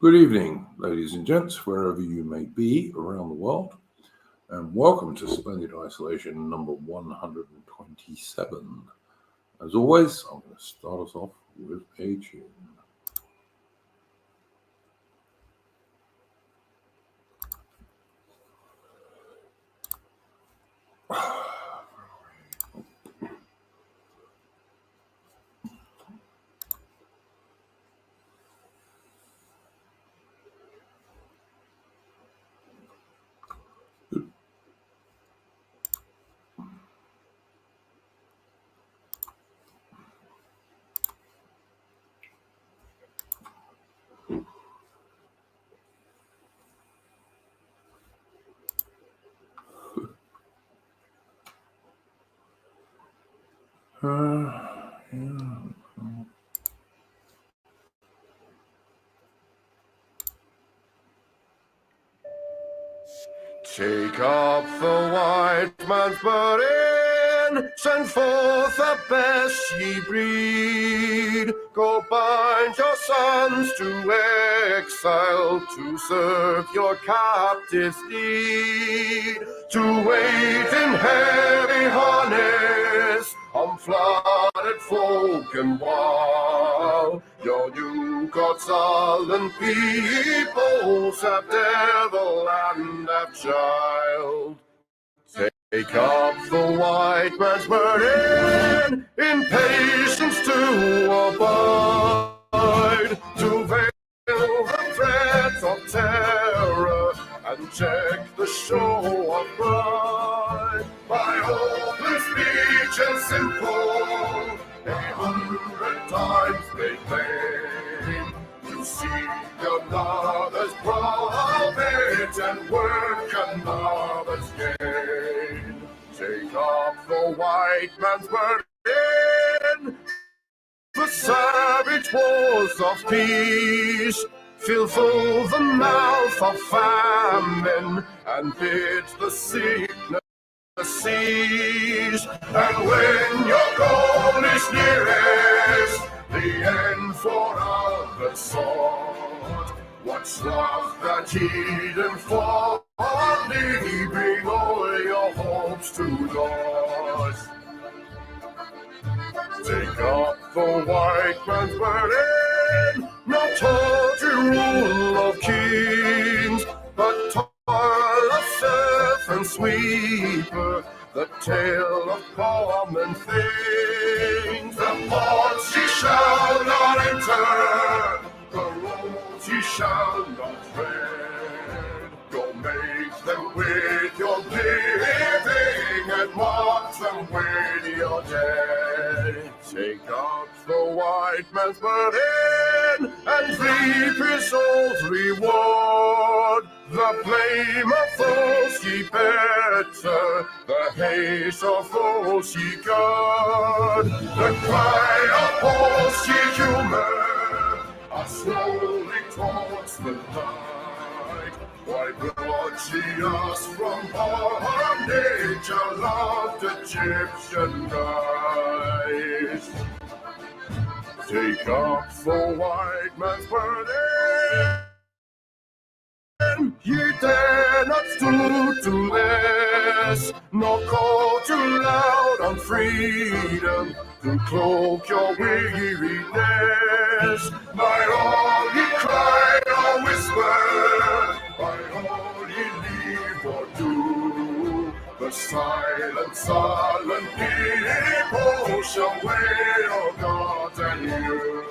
Good evening, ladies and gents, wherever you may be around the world, and welcome to Splendid Isolation number 127. As always, I'm going to start us off with a tune. Take up the white man's burden, send forth the best ye breed. Go bind your sons to exile, to serve your captives' need, to wait in heavy harness on flooded folk and wild. Your new gods, sullen peoples, have devil and have child. Take up the white man's burden, in patience to abide, to veil the threats of terror and check the show of pride. By open speech and simple, 100 times they claim to seek another's profit and work another's gain. Take up the white man's burden, the savage wars of peace. Fill full the mouth of famine and bid the sickness cease. And when your goal is nearest, the end for others sought, what's love that hidden folly? Bring all your hopes to Lord. Take up the white man's burden, not tawdry rule of kings, but toil of serf and sweeper, the tale of common things. The ports ye shall not enter, the roads ye shall not tread. Go make them with your living and mark them with your dead. Take up the white man's burden and reap his soul's reward. The blame of those ye better, the hate of those ye guard. The cry of those ye humor are slowly towards the light. Why brought ye us from bondage, our loved Egyptian guys? Take up the white man's burden, ye dare not stoop to less, nor call too loud on freedom to cloak your weariness. By all ye cry or whisper, by all ye leave or do, the silent, sullen people shall wail God and you.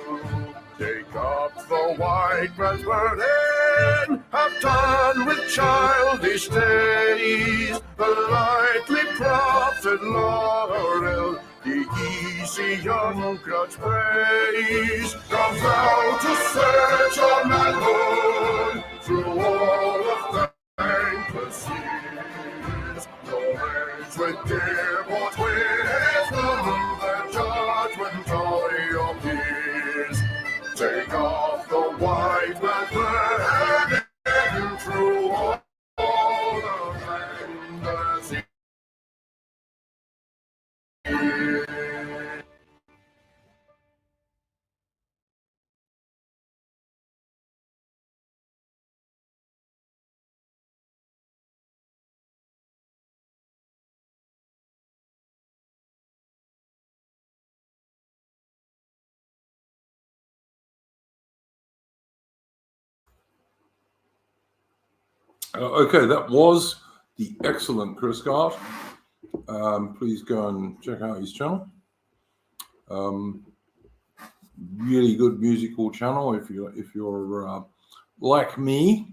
Take up the white man's burden, have done with childish days, the lightly proffered laurel, the easy young grudge praise. Come thou to search on alone through all of thankless years, no age with give or wisdom, the judgment of your peers. Take off the white man's burden through all the land. Okay, that was the excellent Chris Gart. Please go and check out his channel. Really good musical channel if you're like me,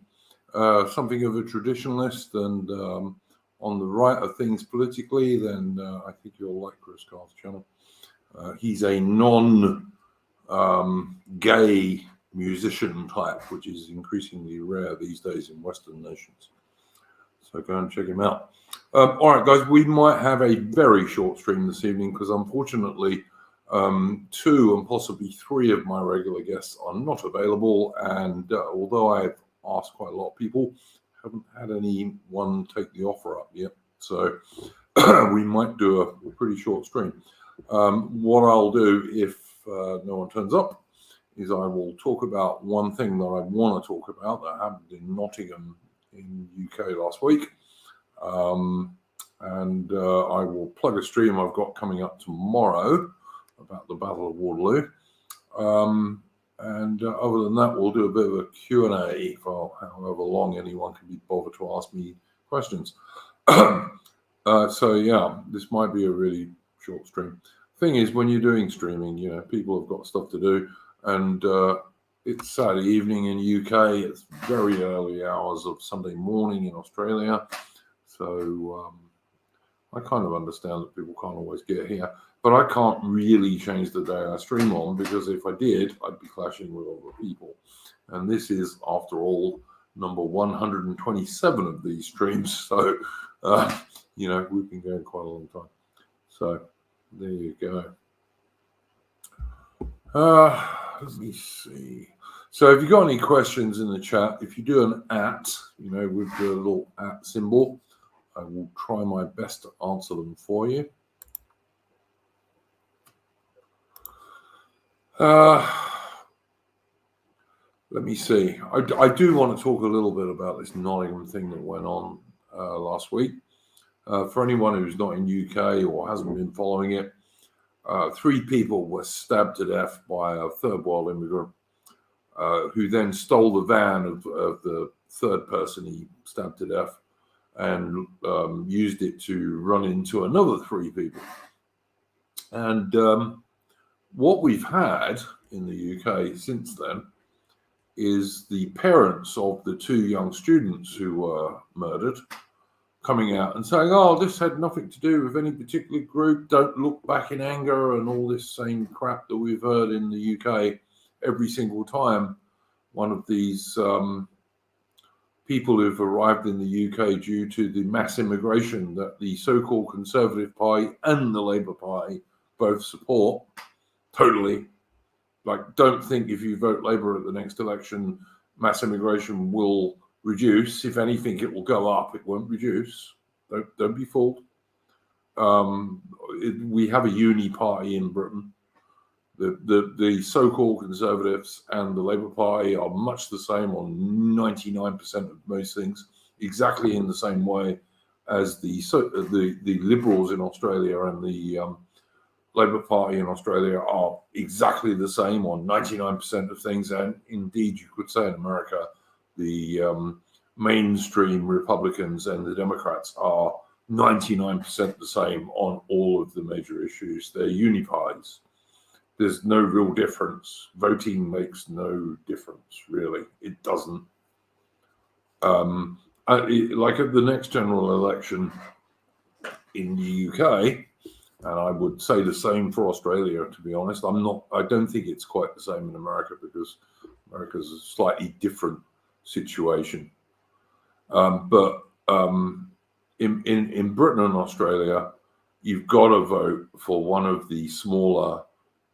something of a traditionalist and on the right of things politically, then I think you'll like Chris Garth's channel. He's a non-gay musician type, which is increasingly rare these days in Western nations. So go and check him out. All right, guys, we might have a very short stream this evening because unfortunately 2 and possibly 3 of my regular guests are not available. And although I've asked quite a lot of people, haven't had anyone take the offer up yet. So we might do a pretty short stream. What I'll do if no one turns up is I will talk about one thing that I want to talk about that happened in Nottingham in UK last week. And I will plug a stream I've got coming up tomorrow about the Battle of Waterloo. And other than that, we'll do a bit of a Q&A for however long anyone can be bothered to ask me questions. So yeah, this might be a really short stream. Thing is, when you're doing streaming, you know, people have got stuff to do, and it's Saturday evening in UK. It's very early hours of Sunday morning in Australia. So I kind of understand that people can't always get here, but I can't really change the day I stream on, because if I did, I'd be clashing with other people. And this is, after all, number 127 of these streams. So, you know, we've been going quite a long time. So there you go. Let me see. So if you've got any questions in the chat, if you do an @ you know, with the little @ symbol, I will try my best to answer them for you. Let me see. I do want to talk a little bit about this Nottingham thing that went on last week. For anyone who's not in UK or hasn't been following it, 3 people were stabbed to death by a third world immigrant who then stole the van of the third person he stabbed to death and used it to run into another 3 people. And what we've had in the UK since then is the parents of the 2 young students who were murdered coming out and saying, oh, this had nothing to do with any particular group, don't look back in anger, and all this same crap that we've heard in the UK every single time one of these people who've arrived in the UK due to the mass immigration that the so-called Conservative Party and the Labour Party both support totally. Like, don't think if you vote Labour at the next election, mass immigration will reduce. If anything, it will go up. It won't reduce. Don't be fooled. We have a uni party in Britain. The so-called Conservatives and the Labour Party are much the same on 99% of most things, exactly in the same way as the Liberals in Australia and the Labour Party in Australia are exactly the same on 99% of things. And indeed, you could say in America, the mainstream Republicans and the Democrats are 99% the same on all of the major issues. They're uni parties. There's no real difference. Voting makes no difference, really. It doesn't. Like at the next general election in the UK, and I would say the same for Australia, to be honest. I don't think it's quite the same in America, because America's a slightly different situation. But in Britain and Australia, you've got to vote for one of the smaller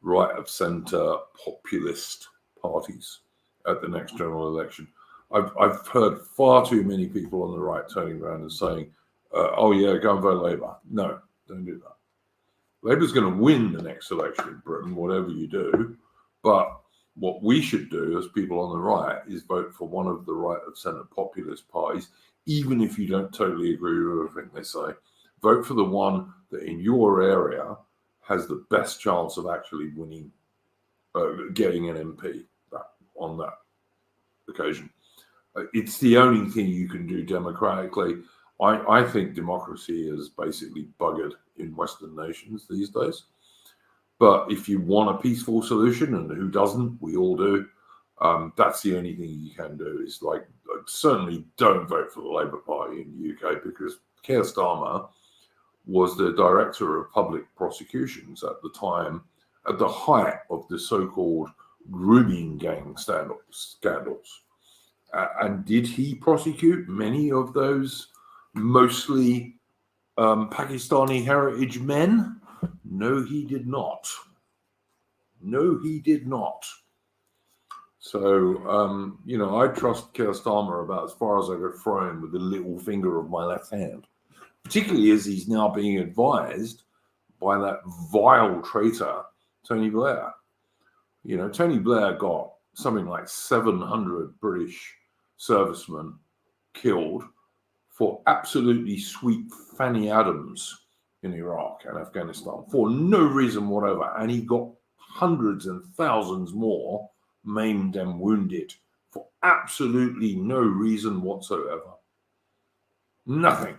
right of centre populist parties at the next general election. I've heard far too many people on the right turning around and saying, oh yeah, go and vote Labour. No, don't do that. Labour's going to win the next election in Britain, whatever you do. But what we should do as people on the right is vote for one of the right of centre populist parties, even if you don't totally agree with everything they say. Vote for the one that in your area has the best chance of actually winning, getting an MP on that occasion. It's the only thing you can do democratically. I think democracy is basically buggered in Western nations these days. But if you want a peaceful solution, and who doesn't, we all do, that's the only thing you can do. Is like, certainly don't vote for the Labour Party in the UK, because Keir Starmer was the director of public prosecutions at the time, at the height of the so-called grooming gang scandals. And did he prosecute many of those mostly Pakistani heritage men? No, he did not. No, he did not. So, I trust Keir Starmer about as far as I could throw him with the little finger of my left hand, particularly as he's now being advised by that vile traitor, Tony Blair. Tony Blair got something like 700 British servicemen killed for absolutely sweet Fanny Adams in Iraq and Afghanistan for no reason whatever. And he got hundreds and thousands more maimed and wounded for absolutely no reason whatsoever. Nothing.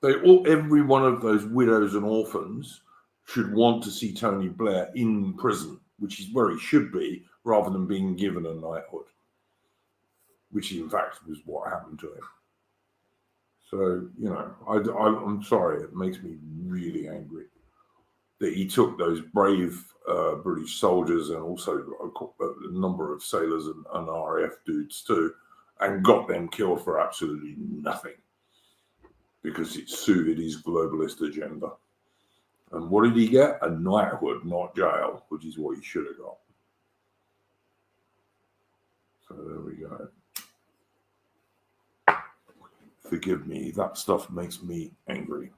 Every one of those widows and orphans should want to see Tony Blair in prison, which is where he should be, rather than being given a knighthood, which in fact was what happened to him. So, I'm sorry, it makes me really angry that he took those brave British soldiers and also a number of sailors and RAF dudes too, and got them killed for absolutely nothing, because it suited his globalist agenda. And what did he get? A knighthood, not jail, which is what he should have got. So there we go. Forgive me, that stuff makes me angry.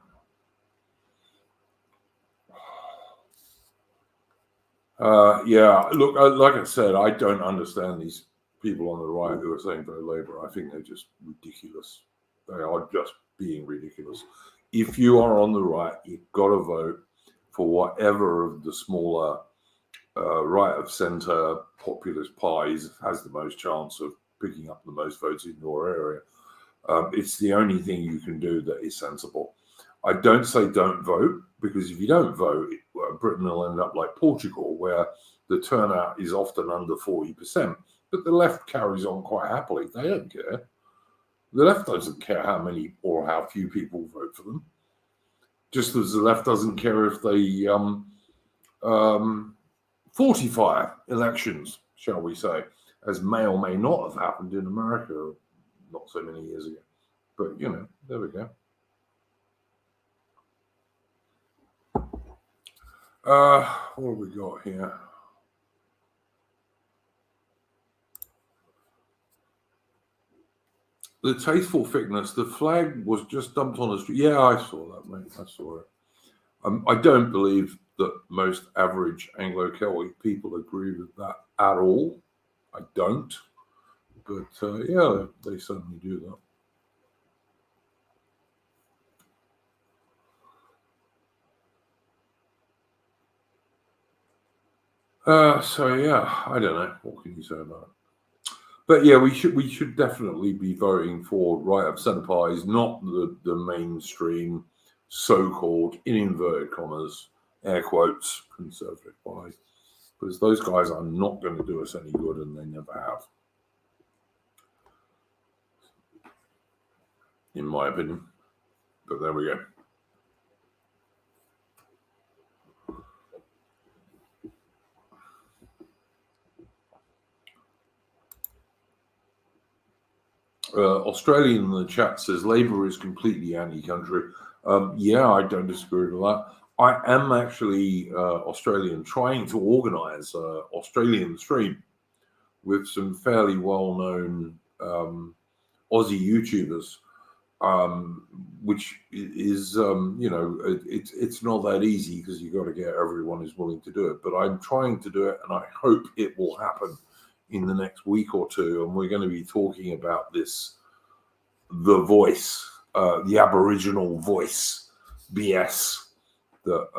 Look, like I said, I don't understand these people on the right who are saying vote Labour. I think they're just ridiculous. They are just being ridiculous. If you are on the right, you've got to vote for whatever of the smaller right of centre populist parties has the most chance of picking up the most votes in your area. It's the only thing you can do that is sensible. I don't say don't vote, because if you don't vote, Britain will end up like Portugal, where the turnout is often under 40%. But the left carries on quite happily. They don't care. The left doesn't care how many or how few people vote for them. Just as the left doesn't care if they fortify elections, shall we say, as may or may not have happened in America not so many years ago. But, there we go. What have we got here? The tasteful thickness. The flag was just dumped on the street. Yeah, I saw that, mate. I saw it. I don't believe that most average Anglo-Celtic people agree with that at all. I don't. But, they certainly do that. I don't know. What can you say about it? But yeah, we should definitely be voting for right of centre parties, not the mainstream so-called, in inverted commas, air quotes, conservative parties, because those guys are not going to do us any good, and they never have, in my opinion. But there we go. Australian in the chat says Labour is completely anti-country. I don't disagree with that. I am actually Australian, trying to organise Australian stream with some fairly well-known Aussie YouTubers, which is it's not that easy, because you've got to get everyone who's willing to do it. But I'm trying to do it, and I hope it will happen in the next week or two, and we're going to be talking about this, the voice, the Aboriginal voice BS that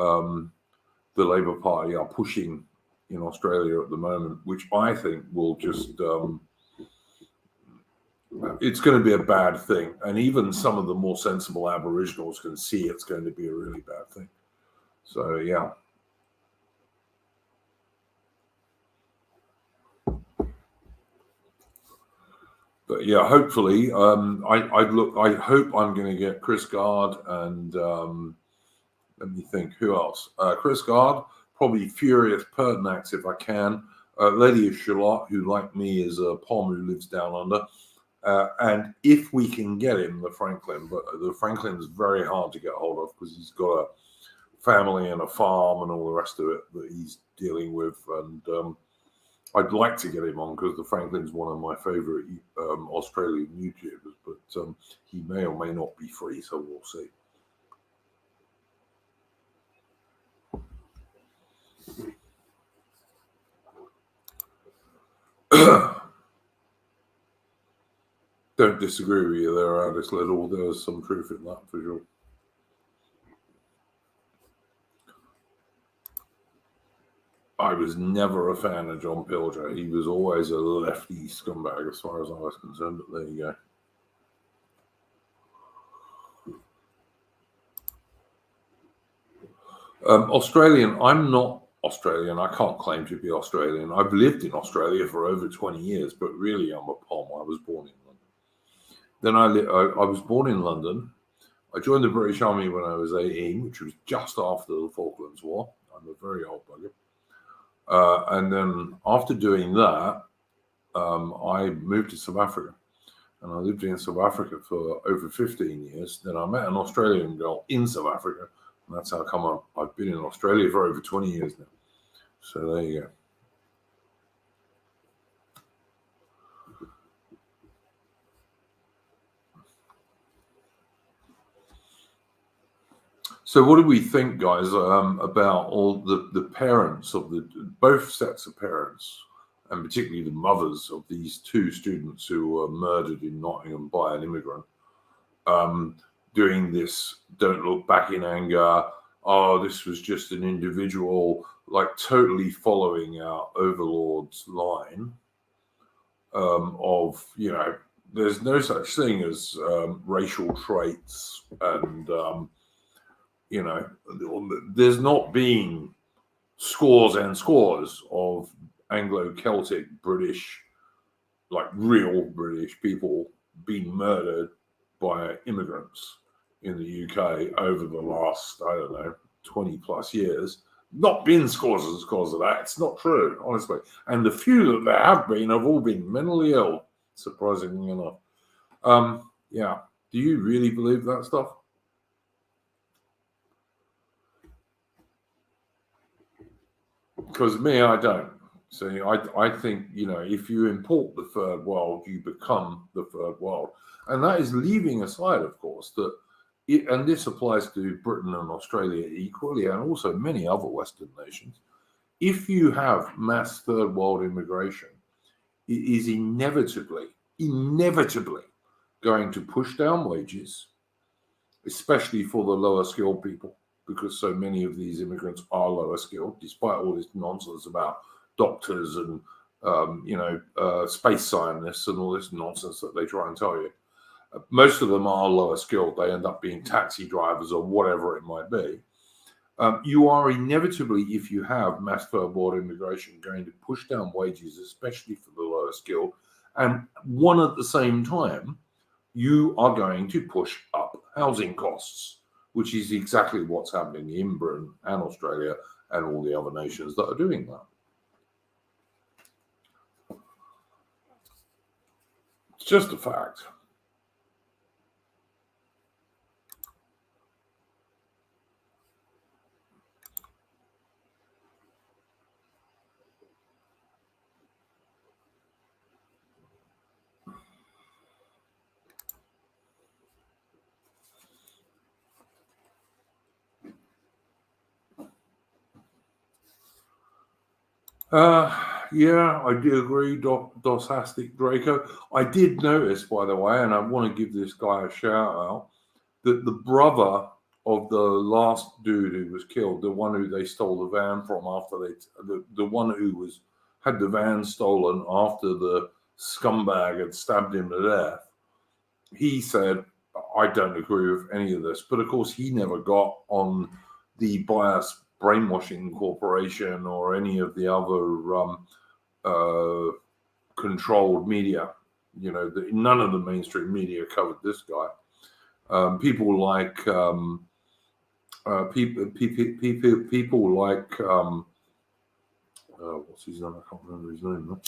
the Labour Party are pushing in Australia at the moment, which I think will just it's going to be a bad thing. And even some of the more sensible Aboriginals can see it's going to be a really bad thing. So, yeah. But yeah, hopefully, I hope I'm going to get Chris Gard and let me think, who else? Chris Gard, probably Furious Pertinax if I can. Lady of Shalott, who like me is a Pom who lives down under. And if we can get him, the Franklin, but the Franklin is very hard to get hold of because he's got a family and a farm and all the rest of it that he's dealing with. And I'd like to get him on because the Franklin's one of my favorite Australian YouTubers, but he may or may not be free, so we'll see. Don't disagree with you there, Alice Little. There's some truth in that for sure. I was never a fan of John Pilger. He was always a lefty scumbag as far as I was concerned, but there you go. Australian, I'm not Australian. I can't claim to be Australian. I've lived in Australia for over 20 years, but really I'm a Pom. I was born in London. Then I was born in London. I joined the British Army when I was 18, which was just after the Falklands War. I'm a very old bugger. And then after doing that, I moved to South Africa. And I lived in South Africa for over 15 years. Then I met an Australian girl in South Africa. And that's how come I've been in Australia for over 20 years now. So there you go. So what do we think, guys, about all the parents of both sets of parents, and particularly the mothers of these two students who were murdered in Nottingham by an immigrant, doing this don't look back in anger, oh, this was just an individual, like totally following our overlord's line of, you know, there's no such thing as racial traits and you know, there's not been scores and scores of Anglo-Celtic British, like real British people being murdered by immigrants in the UK over the last, I don't know, 20 plus years. Not been scores and scores of that. It's not true, honestly. And the few that there have all been mentally ill, surprisingly enough. Yeah. Do you really believe that stuff? Because me, I don't. So I think, you know, if you import the third world, you become the third world. And that is leaving aside, of course, that, and this applies to Britain and Australia equally, and also many other Western nations. If you have mass third world immigration, it is inevitably going to push down wages, especially for the lower skilled people, because so many of these immigrants are lower skilled, despite all this nonsense about doctors and, space scientists and all this nonsense that they try and tell you. Most of them are lower skilled. They end up being taxi drivers or whatever it might be. You are inevitably, if you have mass third world immigration, going to push down wages, especially for the lower skilled. And one at the same time, you are going to push up housing costs, which is exactly what's happening in Britain and Australia and all the other nations that are doing that. It's just a fact. Yeah, I do agree, Dosastic Draco. I did notice, by the way, and I want to give this guy a shout out, that the brother of the last dude who was killed, the one who they stole the van from after the one who had the van stolen after the scumbag had stabbed him to death. He said, I don't agree with any of this. But of course, he never got on the Bias Brainwashing Corporation or any of the other controlled media. None of the mainstream media covered this guy. People like people like what's his name? I can't remember his name. No?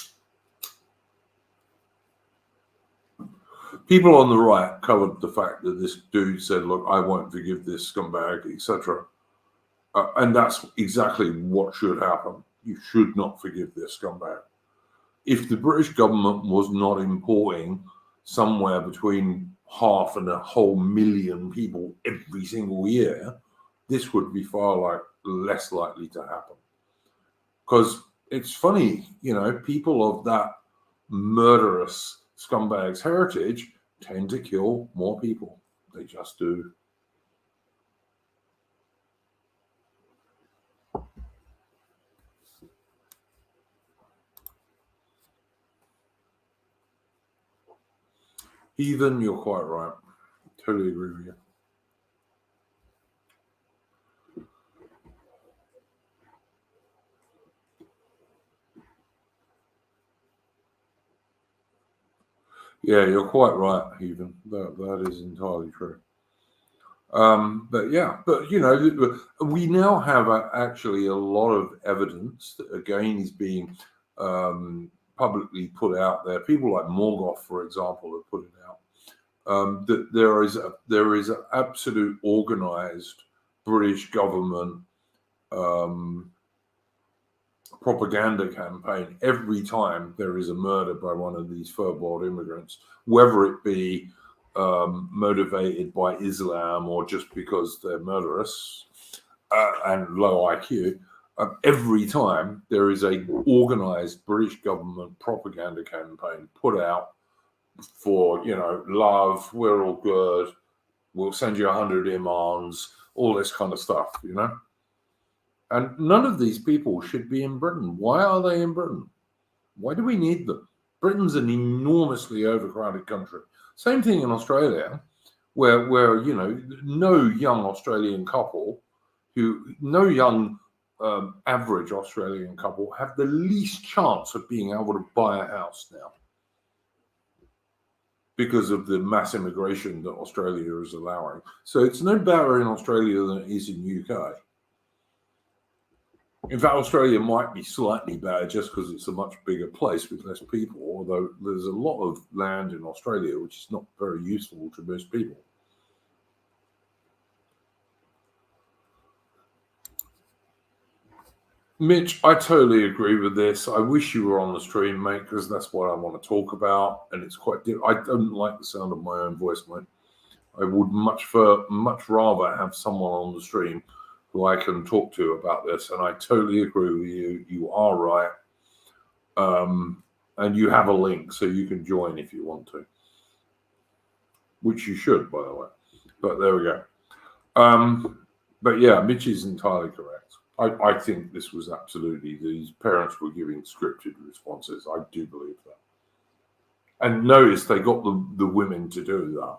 People on the right covered the fact that this dude said, "Look, I won't forgive this scumbag," etc. And that's exactly what should happen. You should not forgive this scumbag. If the British government was not importing somewhere between 500,000 and 1,000,000 people every single year, this would be far less likely to happen. Because it's funny, people of that murderous scumbag's heritage tend to kill more people. They just do. Heathen, you're quite right. Totally agree with you. Yeah, you're quite right, Heathen. That is entirely true. But we now have actually a lot of evidence that again is being publicly put out there. People like Morgoth, for example, have put it out. That there is an absolute organized British government propaganda campaign every time there is a murder by one of these fur-boiled immigrants, whether it be motivated by Islam or just because they're murderous and low IQ. Every time there is a organized British government propaganda campaign put out for, love, we're all good, we'll send you 100 imams, all this kind of stuff, And none of these people should be in Britain. Why are they in Britain? Why do we need them? Britain's an enormously overcrowded country. Same thing in Australia, where no young Australian couple, no young average Australian couple have the least chance of being able to buy a house now because of the mass immigration that Australia is allowing. So it's no better in Australia than it is in UK. In fact, Australia might be slightly better just because it's a much bigger place with less people, although there's a lot of land in Australia which is not very useful to most people. Mitch, I totally agree with this. I wish you were on the stream, mate, because that's what I want to talk about, and it's quite I don't like the sound of my own voice, mate. I would much rather have someone on the stream who I can talk to about this, and I totally agree with you. You are right. And you have a link, so you can join if you want to, which you should, by the way. But there we go. But yeah, Mitch is entirely correct. I think this was absolutely, these parents were giving scripted responses. I do believe that. And notice they got the women to do that.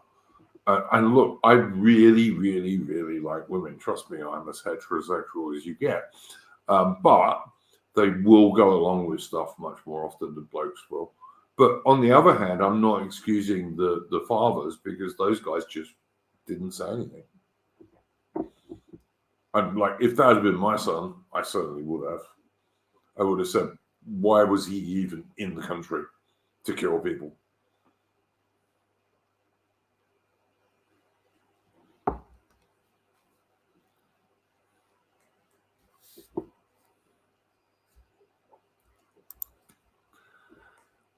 And look, I really, really, really like women. Trust me, I'm as heterosexual as you get. But they will go along with stuff much more often than blokes will. But on the other hand, I'm not excusing the fathers because those guys just didn't say anything. And if that had been my son, I certainly would have. I would have said, why was he even in the country to kill people?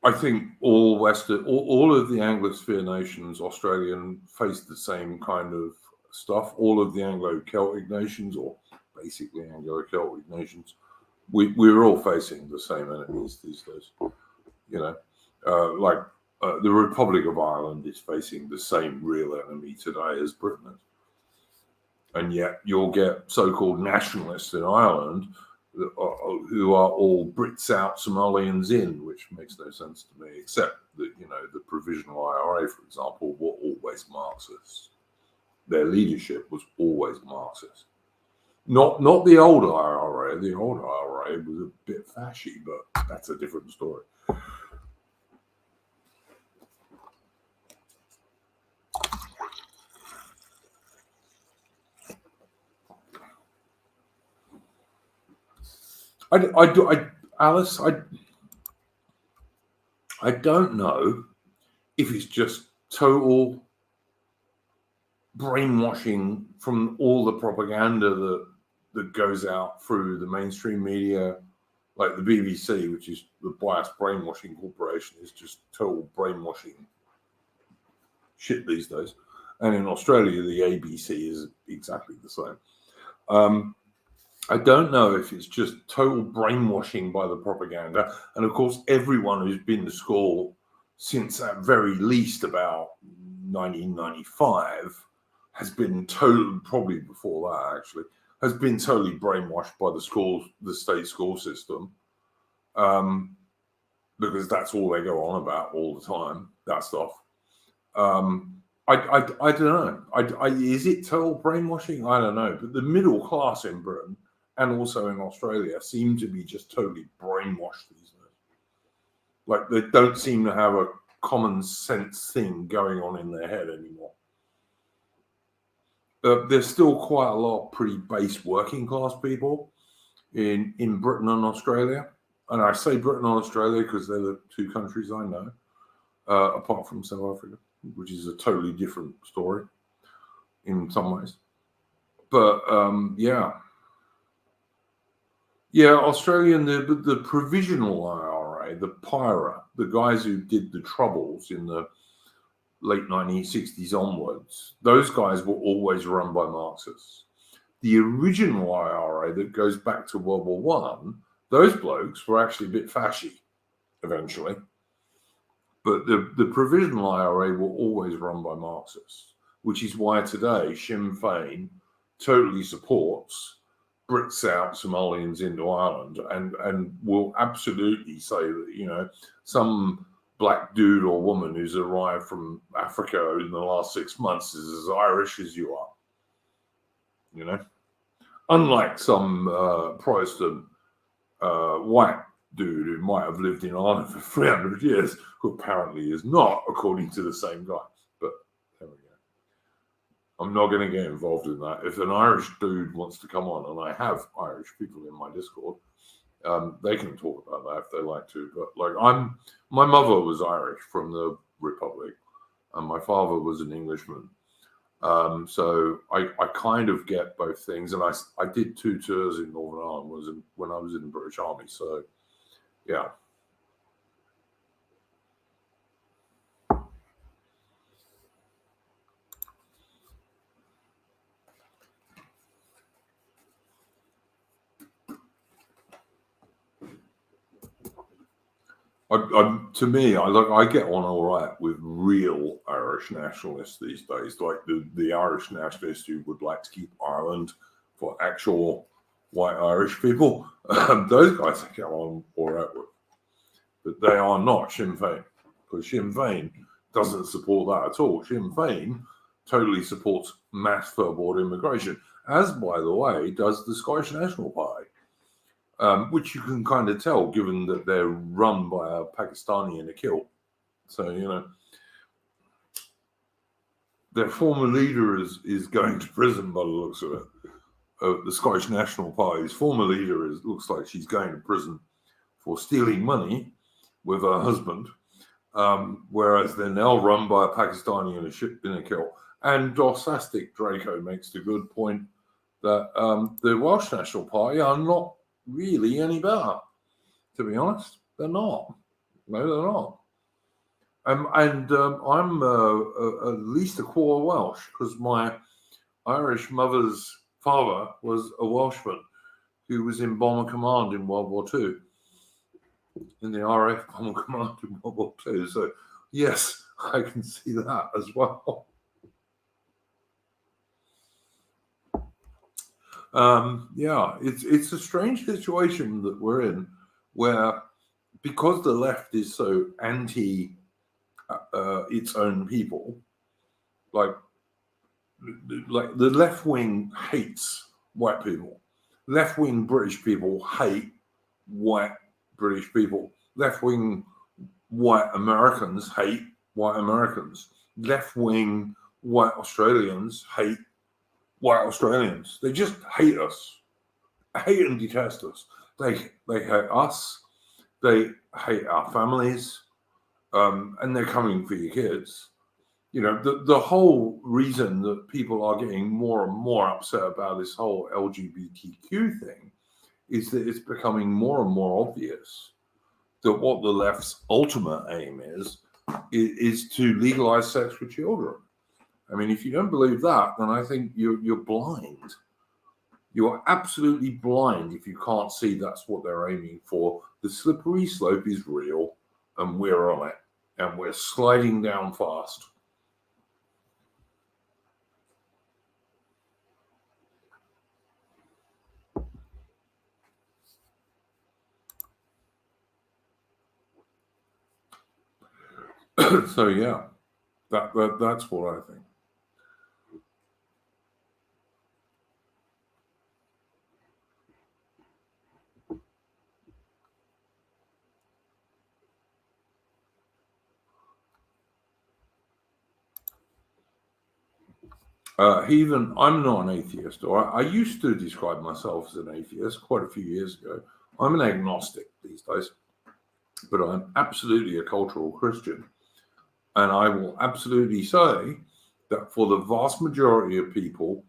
I think all of the Anglosphere nations, Australian, face the same kind of stuff. All of the Anglo-Celtic nations, or basically Anglo-Celtic nations, we're all facing the same enemies these days. The Republic of Ireland is facing the same real enemy today as Britain is. And yet you'll get so-called nationalists in Ireland who are all Brits out, Somalians in, which makes no sense to me, except that, the Provisional IRA, for example, were always Marxists. Their leadership was always Marxist. Not the old IRA. The old IRA was a bit fashy, but that's a different story. Alice, I don't know if it's just total brainwashing from all the propaganda that goes out through the mainstream media, like the BBC, which is the biased brainwashing corporation, is just total brainwashing shit these days. And in Australia, the ABC is exactly the same. I don't know if it's just total brainwashing by the propaganda. And of course, everyone who's been to school since at very least about 1995 has been totally, probably before that actually, has been totally brainwashed by the state school system. Because that's all they go on about all the time, that stuff. I don't know. Is it total brainwashing? I don't know. But the middle class in Britain and also in Australia seem to be just totally brainwashed these days. Like they don't seem to have a common sense thing going on in their head anymore. There's still quite a lot of pretty base working class people in Britain and Australia. And I say Britain and Australia because they're the two countries I know, apart from South Africa, which is a totally different story in some ways. But Australian, the Provisional IRA, the PIRA, the guys who did the Troubles in the late 1960s onwards, those guys were always run by Marxists. The original IRA that goes back to World War One, those blokes were actually a bit fashy eventually. But the Provisional IRA were always run by Marxists, which is why today Sinn Féin totally supports Brits out, Somalians into Ireland, and will absolutely say that, some black dude or woman who's arrived from Africa in the last 6 months is as Irish as you are, Unlike some Protestant white dude who might have lived in Ireland for 300 years, who apparently is not, according to the same guy. But there we go. I'm not going to get involved in that. If an Irish dude wants to come on, and I have Irish people in my Discord, they can talk about that if they like to. But my mother was Irish from the Republic, and my father was an Englishman. So I kind of get both things, and I did 2 tours in Northern Ireland when I was in the British Army. So yeah. To me, I get on all right with real Irish nationalists these days, like the Irish nationalists who would like to keep Ireland for actual white Irish people. Those guys I get on all right with. But they are not Sinn Féin, because Sinn Féin doesn't support that at all. Sinn Féin totally supports mass fur-board immigration, as, by the way, does the Scottish National Party. Which you can kind of tell, given that they're run by a Pakistani in a kilt. So, their former leader is going to prison by the looks of it. The Scottish National Party's former leader looks like she's going to prison for stealing money with her husband, whereas they're now run by a Pakistani in a kilt. And Dorsastic Draco makes the good point that the Welsh National Party are not really any better, to be honest. They're not. No, they're not. I'm at least a quarter Welsh, because my Irish mother's father was a Welshman who was in Bomber Command in World War II, in the RAF Bomber Command in World War II. So yes, I can see that as well. Yeah, it's a strange situation that we're in, where because the left is so anti its own people, like the left wing hates white people, left wing British people hate white British people, left wing white Americans hate white Americans, left wing white Australians hate white Australians. They just hate us, hate and detest us. They hate us. They hate our families, and they're coming for your kids. You know, the whole reason that people are getting more and more upset about this whole LGBTQ thing is that it's becoming more and more obvious that what the left's ultimate aim is to legalize sex for children. I mean, if you don't believe that, then I think you're blind. You are absolutely blind if you can't see that's what they're aiming for. The slippery slope is real, and we're on it, and we're sliding down fast. So yeah, that's what I think. I'm not an atheist, or I used to describe myself as an atheist quite a few years ago. I'm an agnostic these days, but I'm absolutely a cultural Christian. And I will absolutely say that for the vast majority of people,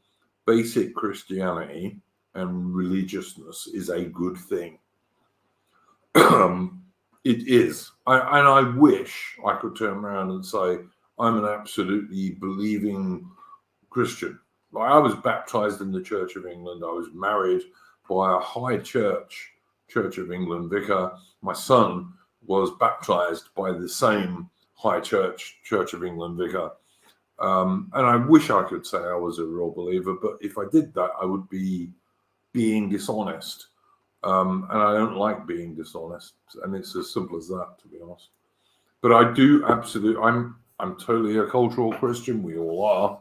basic Christianity and religiousness is a good thing. It is. And I wish I could turn around and say, I'm an absolutely believing Christian. Like, I was baptized in the Church of England. I was married by a high Church of England vicar. My son was baptized by the same high Church of England vicar. And I wish I could say I was a real believer, but if I did that, I would be being dishonest. And I don't like being dishonest. And it's as simple as that, to be honest. But I do absolutely, I'm totally a cultural Christian. We all are.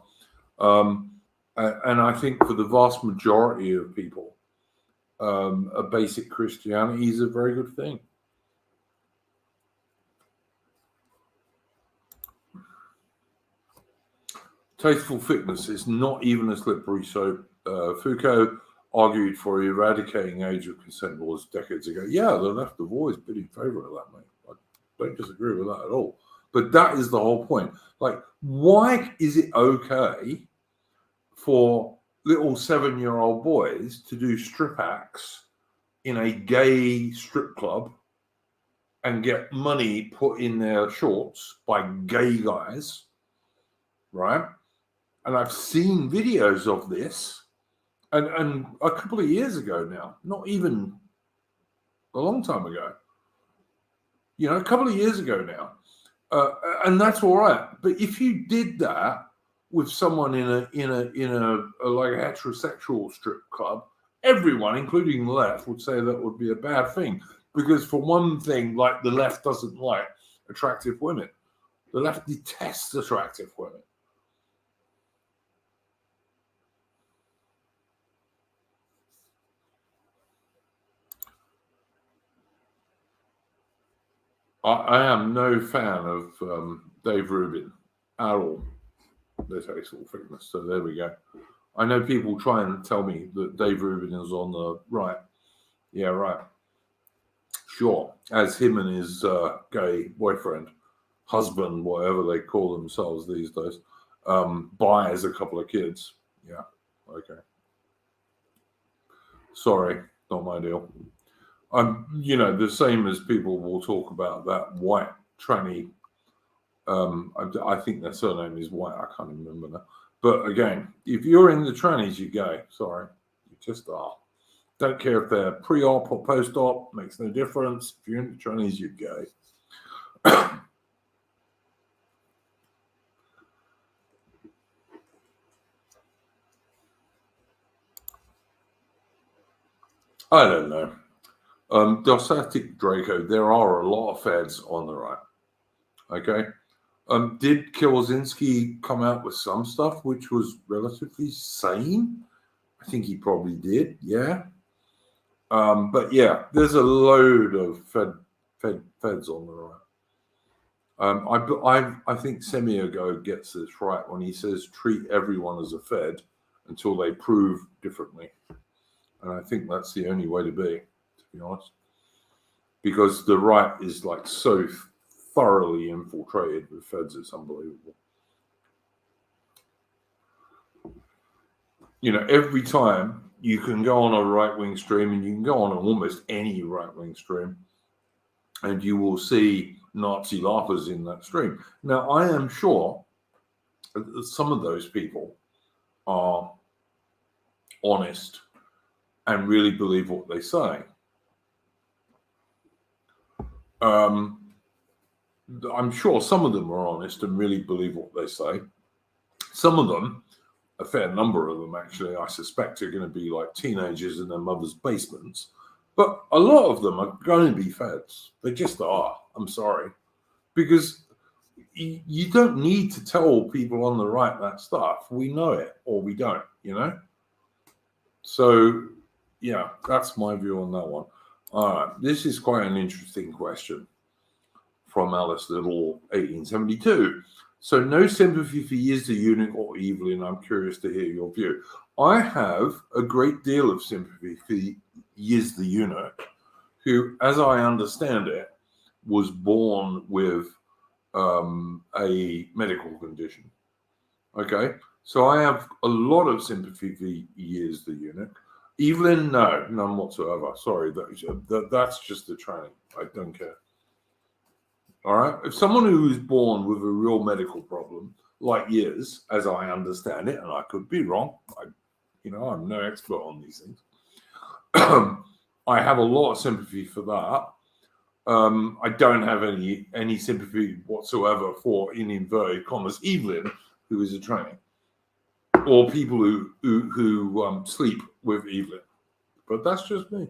And I think for the vast majority of people, a basic Christianity is a very good thing. Tasteful fitness is not even a slippery slope. Foucault argued for eradicating age of consent laws decades ago. Yeah, the left have always been in favor of that, mate. I don't disagree with that at all. But that is the whole point. Like, why is it okay for little 7-year-old boys to do strip acts in a gay strip club and get money put in their shorts by gay guys, right? And I've seen videos of this, and a couple of years ago now, not even a long time ago, you know, a couple of years ago now, and that's all right. But if you did that with someone in a like a heterosexual strip club, everyone, including the left, would say that would be a bad thing. Because for one thing, like, the left doesn't like attractive women. The left detests attractive women. I am no fan of Dave Rubin at all. There's tasteful fitness. So there we go. I know people try and tell me that Dave Rubin is on the right. Yeah, right. Sure. As him and his gay boyfriend, husband, whatever they call themselves these days, buys a couple of kids. Yeah. Okay. Sorry, not my deal. You know, the same as people will talk about that white tranny. I think their surname is White. I can't remember now. But again, if you're in the trannies, you're gay. Sorry, you just are. Don't care if they're pre-op or post-op. Makes no difference. If you're in the trannies, you're gay. I don't know. Dosatic Draco, there are a lot of feds on the right. Okay. Did Kielczynski come out with some stuff which was relatively sane? I think he probably did, yeah. But yeah, there's a load of feds on the right. I think Semiogo gets this right when he says treat everyone as a fed until they prove differently. And I think that's the only way to be honest. Because the right is like so thoroughly infiltrated with feds, it's unbelievable. You know, every time you can go on a right-wing stream, and you can go on almost any right-wing stream, and you will see Nazi laughers in that stream. Now, I am sure that some of those people are honest and really believe what they say. I'm sure some of them are honest and really believe what they say. Some of them, a fair number of them actually, I suspect are going to be like teenagers in their mother's basements. But a lot of them are going to be feds. They just are. I'm sorry. Because you don't need to tell people on the right that stuff. We know it or we don't, you know? So, yeah, that's my view on that one. All right. This is quite an interesting question from Alice Little, 1872. So no sympathy for Yiz the Eunuch or Evelyn. I'm curious to hear your view. I have a great deal of sympathy for Yiz the Eunuch, who, as I understand it, was born with a medical condition. Okay, so I have a lot of sympathy for Yiz the Eunuch. Evelyn, no, none whatsoever. Sorry, that's just the training. I don't care. All right. If someone who is born with a real medical problem, like Yiz, as I understand it, and I could be wrong, I'm no expert on these things. I have a lot of sympathy for that. I don't have any sympathy whatsoever for, in inverted commas, Evelyn, who is a trainee, or people who sleep with Evelyn. But that's just me.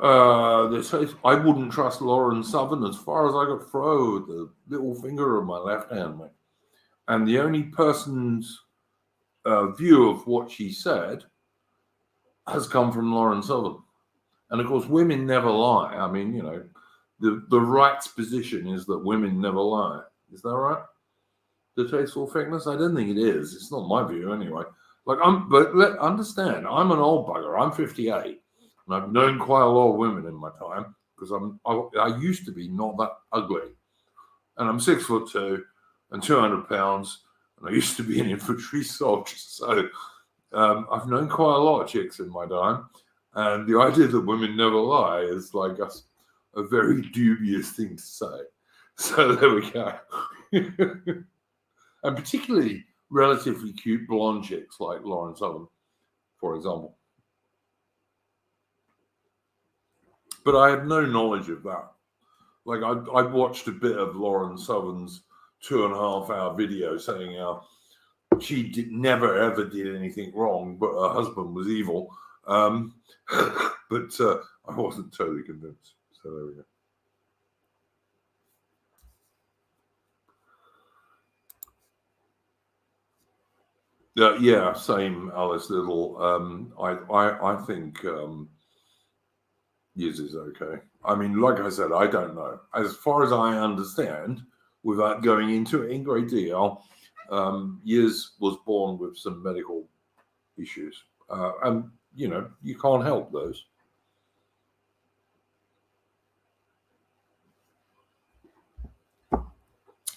I wouldn't trust Lauren Southern as far as I could throw the little finger of my left hand, mate. And the only person's view of what she said has come from Lauren Southern. And of course, women never lie. I mean, the right's position is that women never lie. Is that right? The tasteful fakeness? I don't think it is. It's not my view anyway. Understand, I'm an old bugger. I'm 58. And I've known quite a lot of women in my time because I used to be not that ugly. And I'm 6'2" and 200 pounds. And I used to be an infantry soldier. So I've known quite a lot of chicks in my time. And the idea that women never lie is like a very dubious thing to say. So there we go. And particularly relatively cute blonde chicks like Lauren Southern, for example. But I had no knowledge of that. Like I'd watched a bit of Lauren Southern's 2.5 hour video saying how she never ever did anything wrong, but her husband was evil. But I wasn't totally convinced. So there we go. Yeah, same, Alice Little. I think Yiz is okay. I mean, like I said, I don't know. As far as I understand, without going into it in great detail, Yiz was born with some medical issues. And, you can't help those.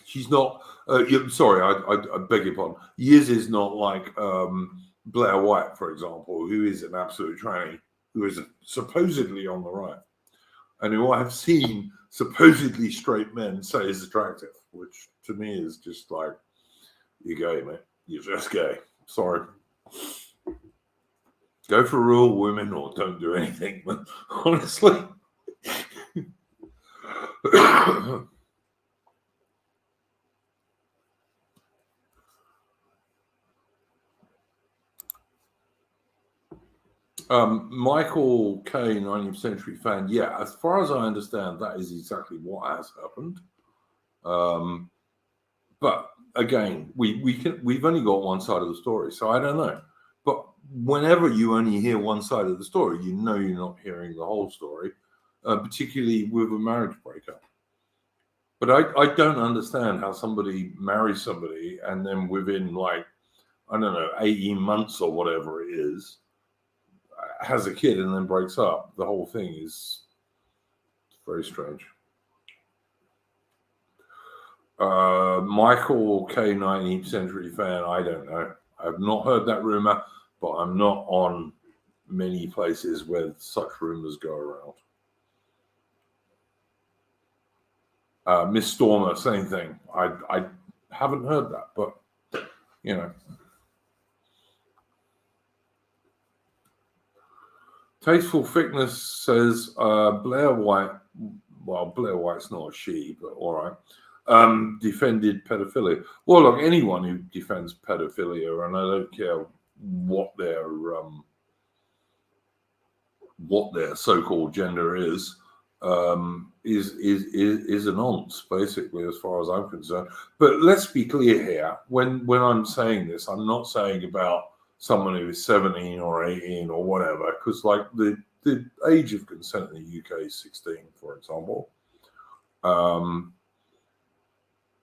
She's not, sorry, I beg your pardon. Yiz is not like Blair White, for example, who is an absolute tranny, who is supposedly on the right, and who I have seen supposedly straight men say is attractive, which to me is just like, you're gay, mate. You're just gay. Sorry. Go for real women or don't do anything, but honestly. Michael K, 19th century fan. Yeah, as far as I understand, that is exactly what has happened. But again, we've only got one side of the story, so I don't know. But whenever you only hear one side of the story, you know you're not hearing the whole story, particularly with a marriage breakup. But I don't understand how somebody marries somebody and then within like, I don't know, 18 months or whatever it is, has a kid and then breaks up. The whole thing is very strange. Michael K, 19th century fan. I don't know. I've not heard that rumor, but I'm not on many places where such rumors go around. Miss Stormer, same thing. I haven't heard that, but you know. Tasteful Thickness says Blair White. Well, Blair White's not a she, but all right. Defended pedophilia. Well, look, anyone who defends pedophilia, and I don't care what their so-called gender is a nonce, basically, as far as I'm concerned. But let's be clear here. When I'm saying this, I'm not saying about someone who is 17 or 18 or whatever, because like the age of consent in the UK is 16, for example.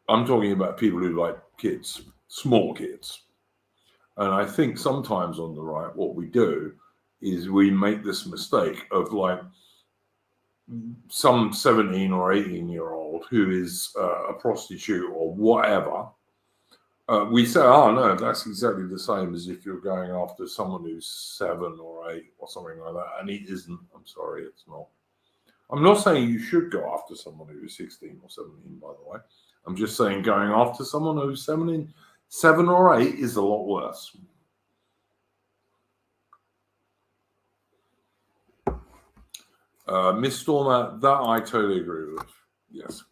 I'm talking about people who like kids, small kids. And I think sometimes on the right, what we do is we make this mistake of like some 17 or 18-year-old who is a prostitute or whatever. We say, oh no, that's exactly the same as if you're going after someone who's 7 or 8 or something like that. And it isn't. I'm sorry, it's not. I'm not saying you should go after someone who's 16 or 17, by the way. I'm just saying going after someone who's 7 or 8 is a lot worse. Miss Stormer, that I totally agree with. Yes.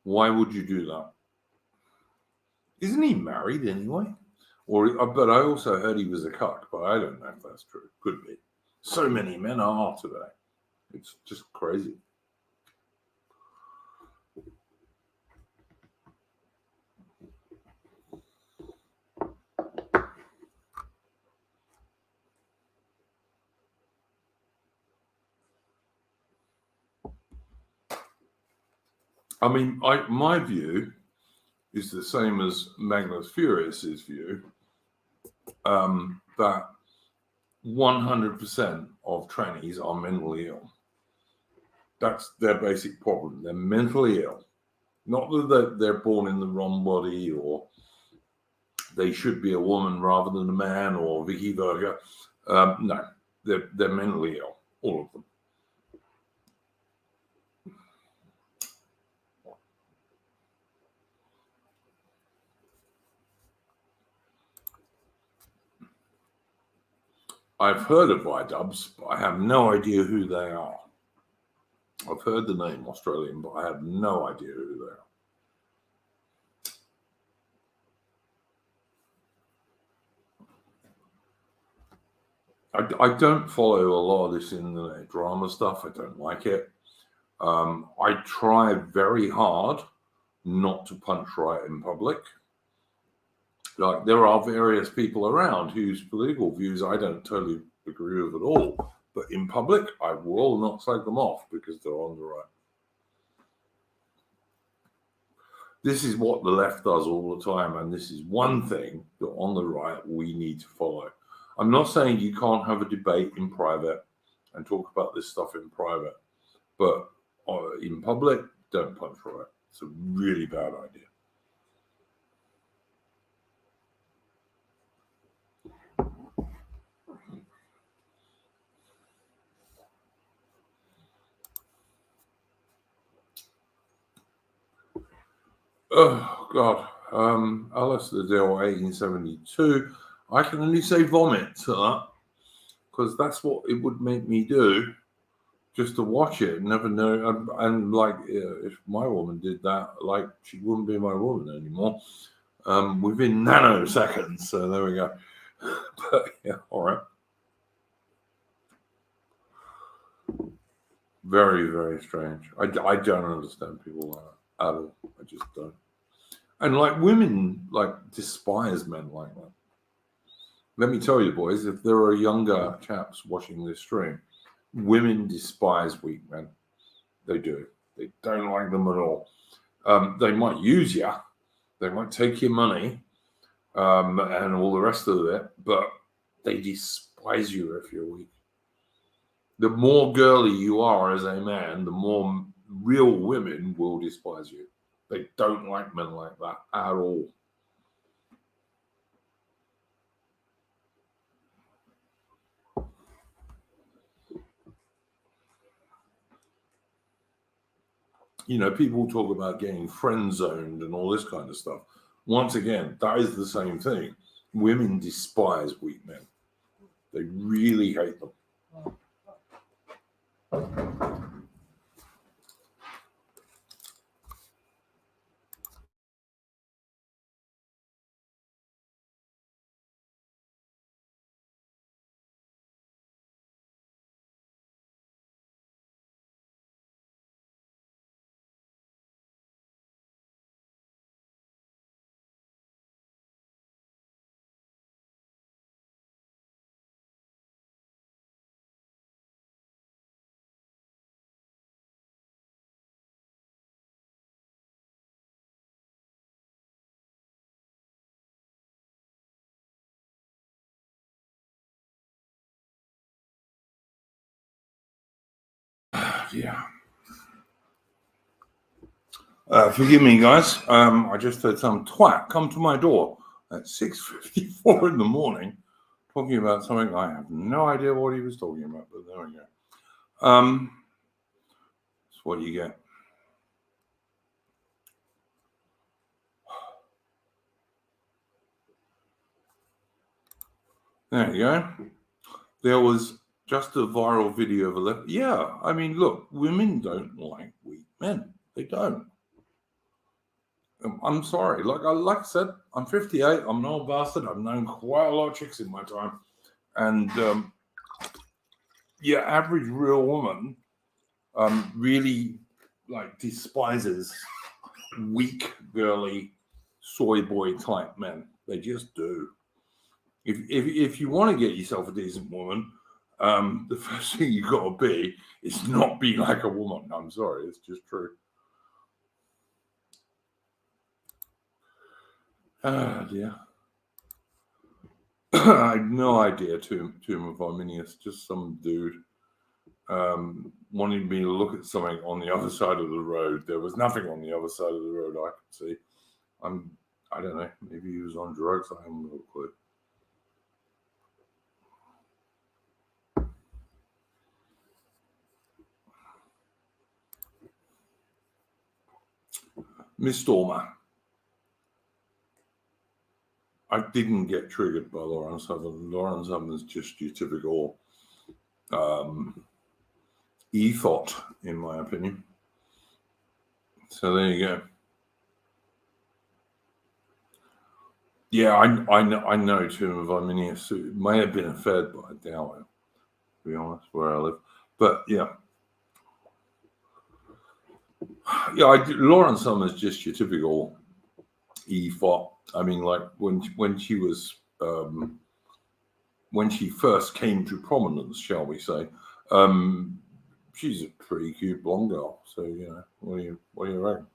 Why would you do that? Isn't he married anyway? But I also heard he was a cuck, but I don't know if that's true. Could be. So many men are today. It's just crazy. I mean, my view is the same as Magnus Furious's view, that 100% of trannies are mentally ill. That's their basic problem. They're mentally ill. Not that they're born in the wrong body or they should be a woman rather than a man or Vicky Berger. No, they're mentally ill, all of them. I've heard of iDubbbz, but I have no idea who they are. I've heard the name Australian, but I have no idea who they are. I don't follow a lot of this internet drama stuff. I don't like it. I try very hard not to punch right in public. Like there are various people around whose political views I don't totally agree with at all. But in public, I will not slag them off because they're on the right. This is what the left does all the time, and this is one thing that on the right we need to follow. I'm not saying you can't have a debate in private and talk about this stuff in private, but in public, don't punch right. It's a really bad idea. Oh, God. Alice the Deal, 1872. I can only say vomit to that because that's what it would make me do just to watch it. Never know. And like, if my woman did that, like, she wouldn't be my woman anymore within nanoseconds. So there we go. But yeah, all right. Very, very strange. I don't understand people like that at all. I just don't. And like women, like despise men like that. Let me tell you, boys, if there are younger chaps watching this stream, women despise weak men. They do. They don't like them at all. They might use you. They might take your money and all the rest of it, but they despise you if you're weak. The more girly you are as a man, the more real women will despise you. They don't like men like that at all. You know, people talk about getting friend zoned and all this kind of stuff. Once again, that is the same thing. Women despise weak men. They really hate them. Yeah. Forgive me, guys. I just had some twat come to my door at 6:54 in the morning, talking about something I have no idea what he was talking about. But there we go. That's what you get. There you go. There was just a viral video of a left. Yeah, I mean, look, women don't like weak men. They don't. I'm sorry. Like I said, I'm 58. I'm an old bastard. I've known quite a lot of chicks in my time, and your average real woman really like despises weak, girly, soy boy type men. They just do. If you want to get yourself a decent woman, the first thing you got to be is not be like a woman. I'm sorry, it's just true. Dear. I had no idea Tomb of Arminius, just some dude wanted me to look at something on the other side of the road. There was nothing on the other side of the road I could see. I don't know, maybe he was on drugs, I haven't got a clue. Miss Stormer. I didn't get triggered by Lauren Southern. Lauren Southern's just your typical e-thought, in my opinion. So there you go. Yeah, I know Tomb of Arminius. It may have been a fed, but I doubt it, to be honest, where I live. But yeah. Yeah, Lauren Summers just your typical e-thought. I mean, like when she was when she first came to prominence, shall we say, she's a pretty cute blonde girl. So you know, what do you reckon?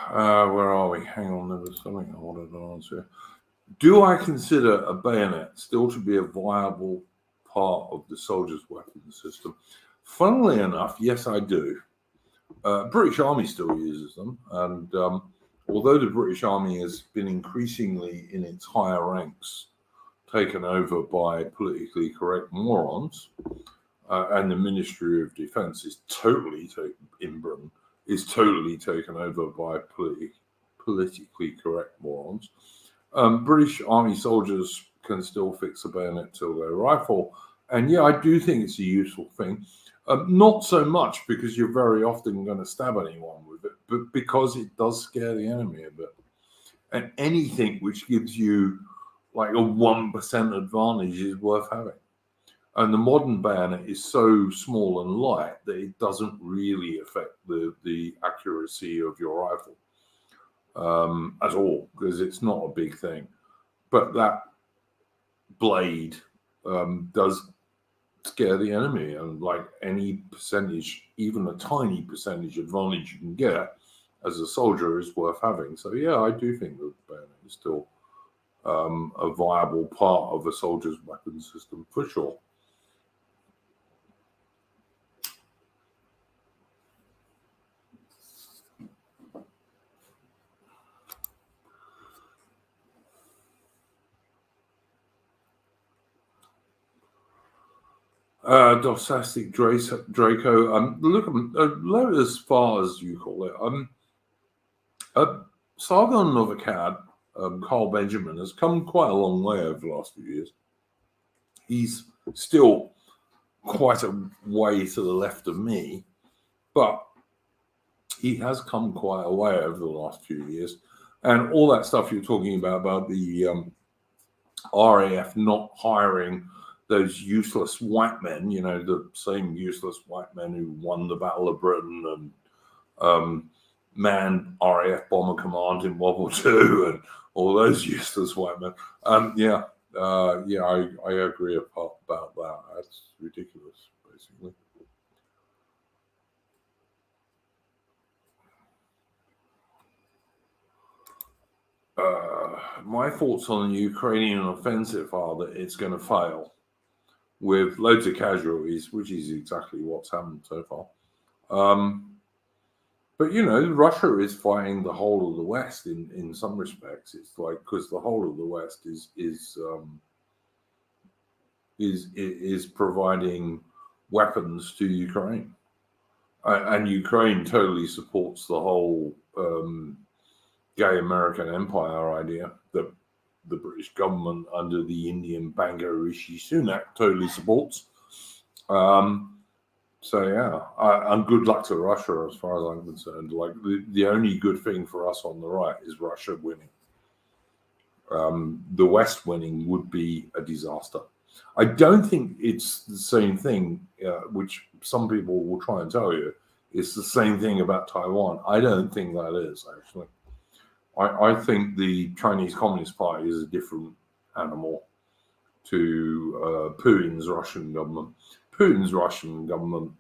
Where are we? Hang on, there was something I wanted to answer. Do I consider a bayonet still to be a viable part of the soldier's weapons system? Funnily enough, yes, I do. British Army still uses them, and although the British Army has been increasingly in its higher ranks taken over by politically correct morons, and the Ministry of Defence is totally taken over by politically correct morons. British Army soldiers can still fix a bayonet to their rifle, and yeah, I do think it's a useful thing. Not so much because you're very often going to stab anyone with it, but because it does scare the enemy a bit. And anything which gives you like a 1% advantage is worth having. And the modern bayonet is so small and light that it doesn't really affect the accuracy of your rifle at all, because it's not a big thing. But that blade does scare the enemy, and like any percentage, even a tiny percentage advantage you can get as a soldier is worth having. So yeah, I do think that the bayonet is still a viable part of a soldier's weapon system for sure. Dorsastic Draco. Look, low as far as you call it. Sargon Novikad, Carl Benjamin, has come quite a long way over the last few years. He's still quite a way to the left of me, but he has come quite a way over the last few years. And all that stuff you're talking about the RAF not hiring those useless white men, you know, the same useless white men who won the Battle of Britain and manned RAF Bomber Command in World War II and all those useless white men. I agree about that. That's ridiculous, basically. My thoughts on the Ukrainian offensive are that it's going to fail with loads of casualties, which is exactly what's happened so far. But you know, Russia is fighting the whole of the West in some respects. It's like, because the whole of the West is providing weapons to Ukraine, and Ukraine totally supports the whole gay American empire idea that the British government under the Indian banker Rishi Sunak totally supports. So yeah, and good luck to Russia as far as I'm concerned. Like the only good thing for us on the right is Russia winning. The West winning would be a disaster. I don't think it's the same thing, which some people will try and tell you. It's the same thing about Taiwan. I don't think that is, actually. I think the Chinese Communist Party is a different animal to Putin's Russian government. Putin's Russian government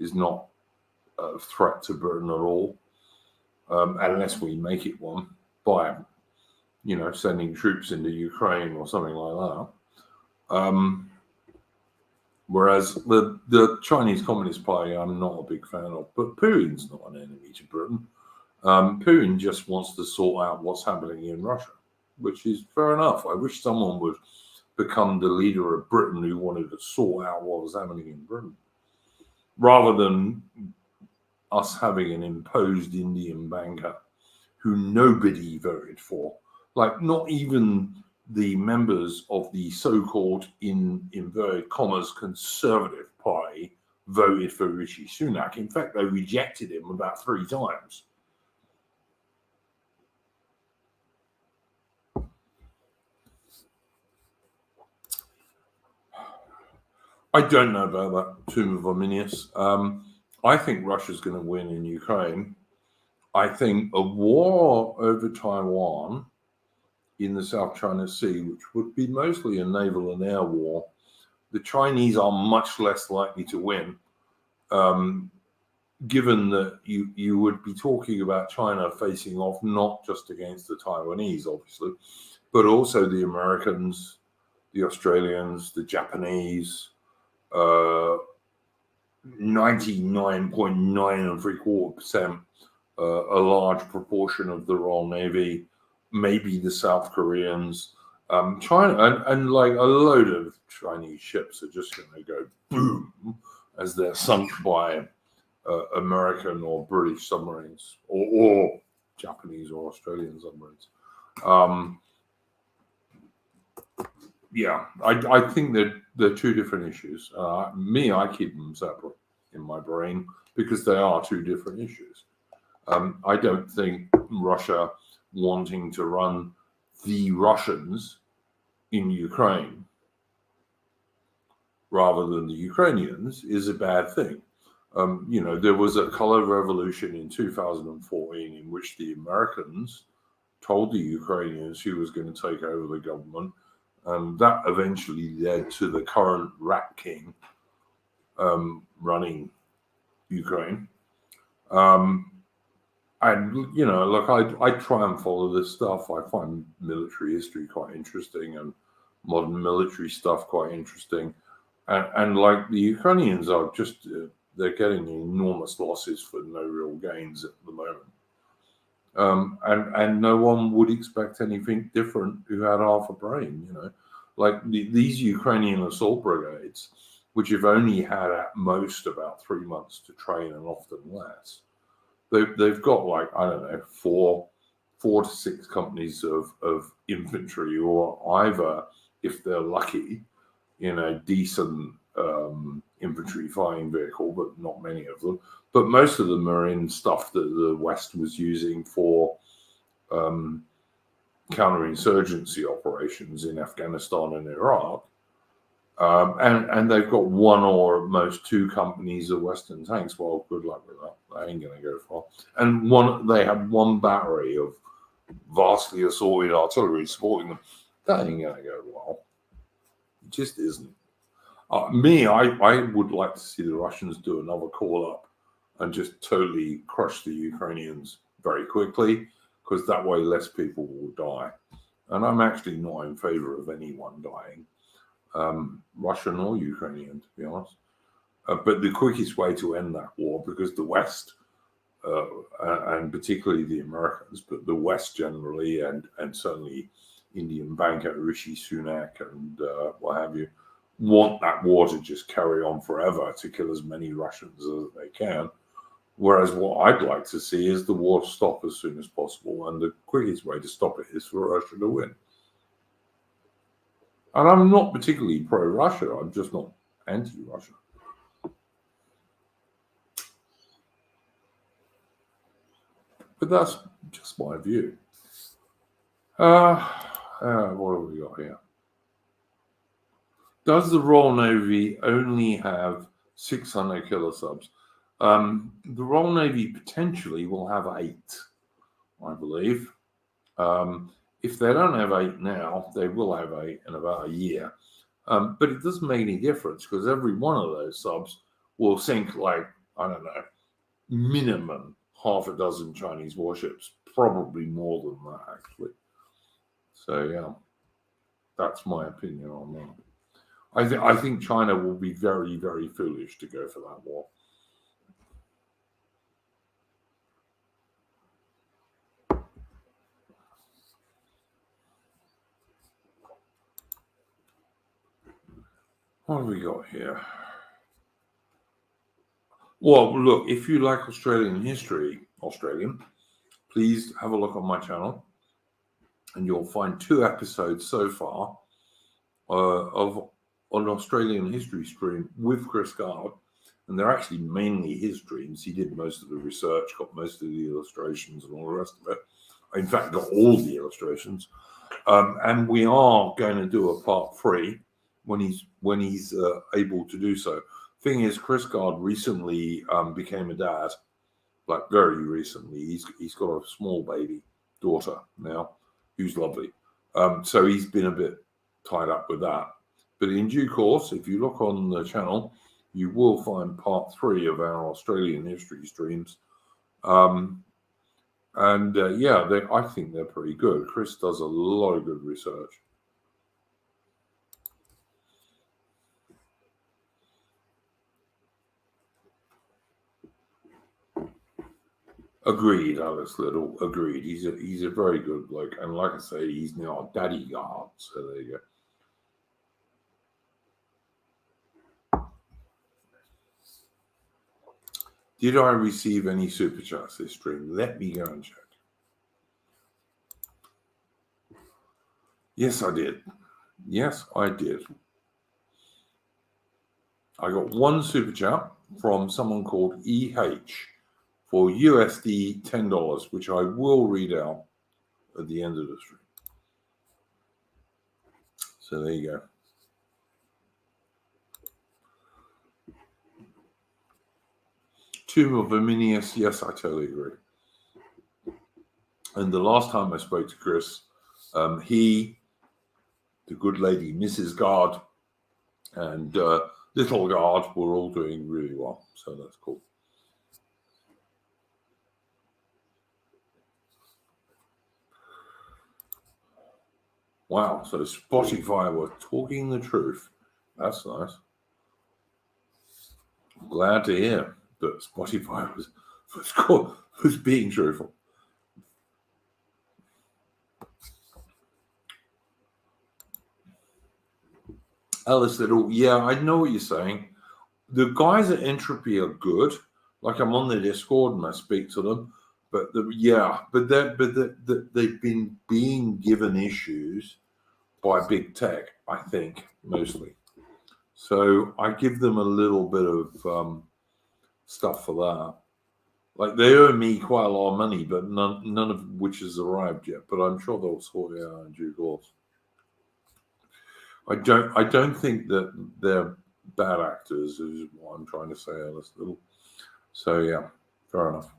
is not a threat to Britain at all, unless we make it one by, you know, sending troops into Ukraine or something like that. Whereas the Chinese Communist Party, I'm not a big fan of, but Putin's not an enemy to Britain. Putin just wants to sort out what's happening in Russia, which is fair enough. I wish someone would become the leader of Britain who wanted to sort out what was happening in Britain, rather than us having an imposed Indian banker who nobody voted for. Like, not even the members of the so-called, in inverted commas, Conservative Party voted for Rishi Sunak. In fact, they rejected him about 3 times. I don't know about that Tomb of Arminius. I think Russia's going to win in Ukraine. I think a war over Taiwan in the South China Sea, which would be mostly a naval and air war, the Chinese are much less likely to win, given that you would be talking about China facing off not just against the Taiwanese, obviously, but also the Americans, the Australians, the Japanese, 99.975%, a large proportion of the Royal Navy, maybe the South Koreans, China, and like a load of Chinese ships are just going to go boom as they're sunk by American or British submarines, or Japanese or Australian submarines. I think that they're 2 different issues. I keep them separate in my brain because they are 2 different issues. I don't think Russia wanting to run the Russians in Ukraine rather than the Ukrainians is a bad thing. There was a color revolution in 2014 in which the Americans told the Ukrainians who was going to take over the government, and that eventually led to the current rat king running Ukraine. I try and follow this stuff. I find military history quite interesting and modern military stuff quite interesting. And like the Ukrainians are just, they're getting enormous losses for no real gains at the moment. And no one would expect anything different who had half a brain, like these Ukrainian assault brigades, which have only had at most about 3 months to train and often less. They've got like, I don't know, four to six companies of infantry, or either, if they're lucky, in a decent infantry fighting vehicle, but not many of them. But most of them are in stuff that the West was using for counterinsurgency operations in Afghanistan and Iraq. And they've got one or at most two companies of Western tanks. Well, good luck with that. That ain't going to go far. And they have one battery of vastly assaulted artillery supporting them. That ain't going to go well. It just isn't. I would like to see the Russians do another call up and just totally crush the Ukrainians very quickly, because that way less people will die. And I'm actually not in favor of anyone dying, Russian or Ukrainian, to be honest. But the quickest way to end that war, because the West, and particularly the Americans, but the West generally, and certainly Indian banker Rishi Sunak and what have you, want that war to just carry on forever to kill as many Russians as they can. Whereas what I'd like to see is the war stop as soon as possible, and the quickest way to stop it is for Russia to win. And I'm not particularly pro-Russia, I'm just not anti-Russia. But that's just my view. What have we got here? Does the Royal Navy only have 600 killer subs? The Royal Navy potentially will have 8, I believe. If they don't have 8 now, they will have 8 in about a year. But it doesn't make any difference, because every one of those subs will sink, like, I don't know, minimum half a dozen Chinese warships, probably more than that, actually. So, yeah, that's my opinion on that. I think China will be very, very foolish to go for that war. What have we got here? Well, look, if you like Australian history, please have a look on my channel, and you'll find 2 episodes so far of an Australian history stream with Chris Gard, and they're actually mainly his streams. He did most of the research, got most of the illustrations and all the rest of it. In fact, got all the illustrations. And we are going to do a part 3 when he's able to do so. Thing is, Chris Gard recently became a dad, like very recently. He's got a small baby daughter now, who's lovely. So he's been a bit tied up with that. But in due course, if you look on the channel, you will find part 3 of our Australian history streams. Yeah, I think they're pretty good. Chris does a lot of good research. Agreed, Alex Little. Agreed. He's a very good bloke, and like I say, he's now a daddy guard. So there you go. Did I receive any super chats this stream? Let me go and check. Yes, I did. Yes, I did. I got 1 super chat from someone called EH for USD $10, which I will read out at the end of the stream. So there you go. Tomb of Aminius, yes, I totally agree. And the last time I spoke to Chris, he, the good lady, Mrs. Guard, and Little Guard were all doing really well. So that's cool. Wow, so Spotify were talking the truth. That's nice. Glad to hear that Spotify was being truthful. Alice said, "Oh, yeah, I know what you're saying. The guys at Entropy are good. Like I'm on their Discord and I speak to them, but they've been being given issues by big tech, I think, mostly. So I give them a little bit of stuff for that. Like they owe me quite a lot of money, but none of which has arrived yet. But I'm sure they'll sort it out in due course. I don't think that they're bad actors, is what I'm trying to say, Alice Little. So yeah, fair enough.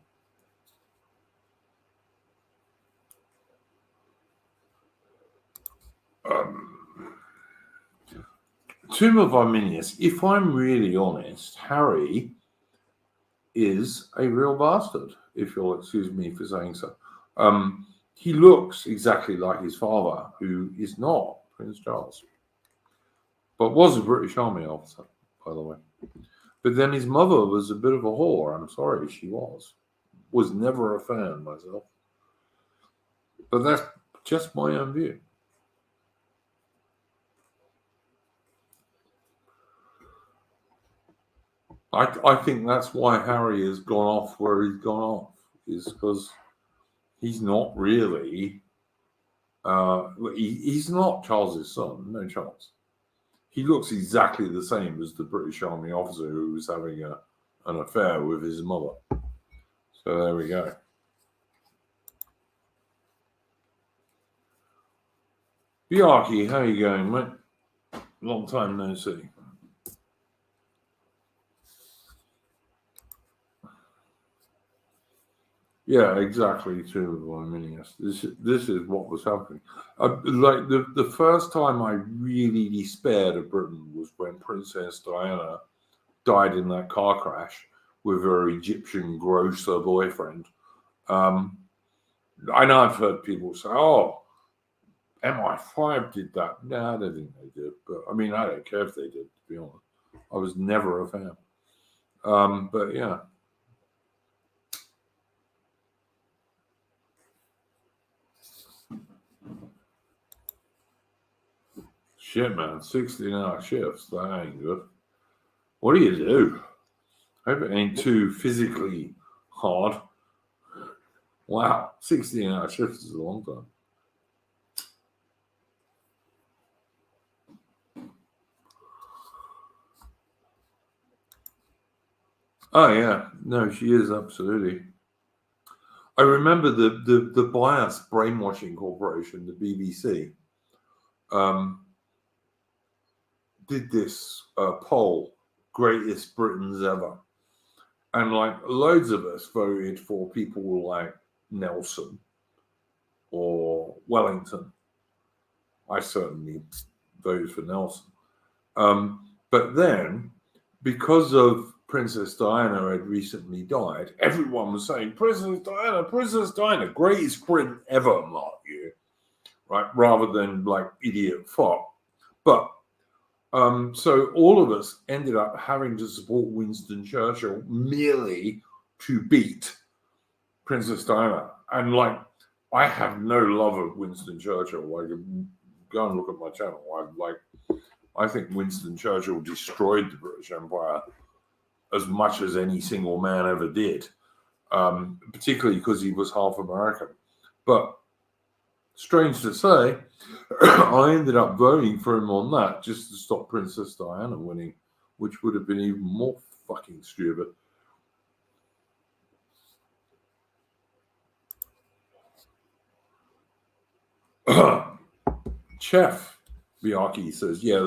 Tomb of Arminius, if I'm really honest, Harry is a real bastard, if you'll excuse me for saying so. He looks exactly like his father, who is not Prince Charles, but was a British Army officer, by the way. But then his mother was a bit of a whore. I'm sorry, she was. Was never a fan myself. But that's just my own view. I think that's why Harry has gone off where he's gone off, is because he's not really, he's not Charles's son, no chance. He looks exactly the same as the British Army officer who was having an affair with his mother. So there we go. Bjarki, how you going, mate? Long time no see. Yeah, exactly. Too. I mean, yes, this is what was happening. Like the first time I really despaired of Britain was when Princess Diana died in that car crash with her Egyptian grocer boyfriend. I know I've heard people say, "Oh, MI5 did that." No, I don't think they did. But I mean, I don't care if they did. To be honest, I was never a fan. But yeah. Shit, man, 16-hour shifts, that ain't good. What do you do? I hope it ain't too physically hard. Wow, 16-hour shifts is a long time. Oh, yeah. No, she is, absolutely. I remember the Bias Brainwashing Corporation, the BBC, did this poll, greatest Britons ever. And like loads of us voted for people like Nelson or Wellington. I certainly voted for Nelson. But then, because of Princess Diana had recently died, everyone was saying, Princess Diana, greatest Britain ever, mark you, right? Rather than like idiot fuck. But so all of us ended up having to support Winston Churchill merely to beat Princess Diana. And like, I have no love of Winston Churchill. Like, go and look at my channel. I think Winston Churchill destroyed the British Empire as much as any single man ever did, particularly because he was half American. But strange to say, I ended up voting for him on that just to stop Princess Diana winning, which would have been even more fucking stupid. Chef Biaki says, yeah,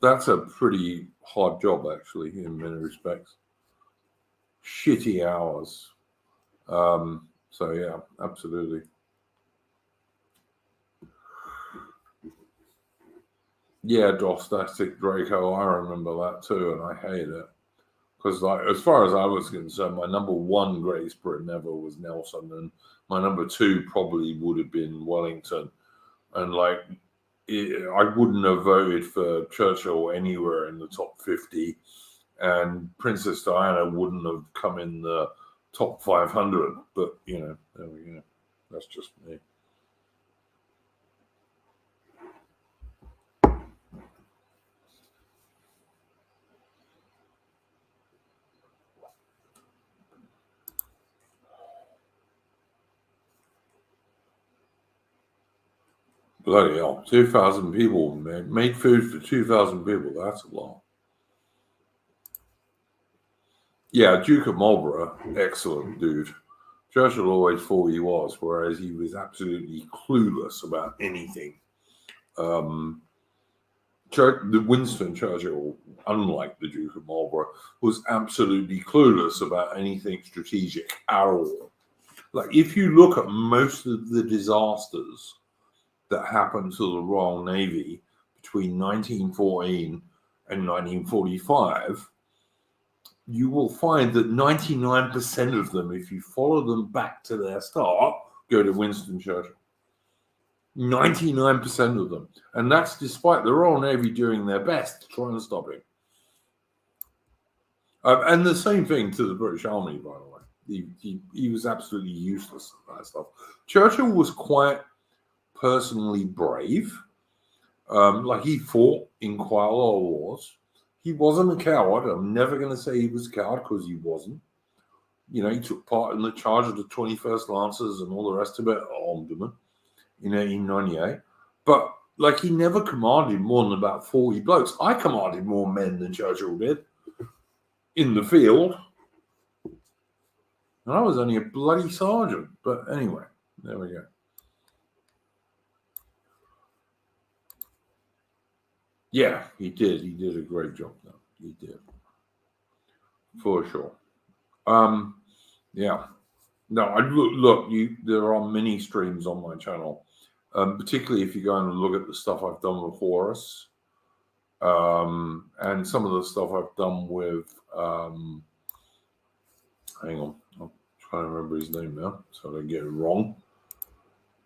that's a pretty hard job, actually, in many respects. shitty hours. So yeah, absolutely. Yeah, Dostoevsky Draco, I remember that too, and I hate it. Because, like, as far as I was concerned, my number one greatest Briton ever was Nelson, and my number two probably would have been Wellington. And, like, I wouldn't have voted for Churchill anywhere in the top 50, and Princess Diana wouldn't have come in the top 500. But, you know, there we go. That's just me. Bloody hell, 2,000 people, made food for 2,000 people. That's a lot. Yeah, Duke of Marlborough, excellent dude. Churchill always thought he was, whereas he was absolutely clueless about anything. Winston Churchill, unlike the Duke of Marlborough, was absolutely clueless about anything strategic at all. Like, if you look at most of the disasters that happened to the Royal Navy between 1914 and 1945, you will find that 99% of them, if you follow them back to their start, go to Winston Churchill. 99% of them. And that's despite the Royal Navy doing their best to try and stop him. And the same thing to the British Army, by the way. He was absolutely useless at that stuff. Churchill was quite personally brave. Like, he fought in quite a lot of wars. He wasn't a coward. I'm never going to say he was a coward, because he wasn't. You know, he took part in the charge of the 21st Lancers and all the rest of it, Omdurman, in 1898. But, like, he never commanded more than about 40 blokes. I commanded more men than Churchill did in the field. And I was only a bloody sergeant. But anyway, there we go. Yeah, he did. He did a great job, though. He did. For sure. Yeah. No, look, there are many streams on my channel, particularly if you go and look at the stuff I've done with Horus, and some of the stuff I've done with, hang on, I'm trying to remember his name now, so I don't get it wrong.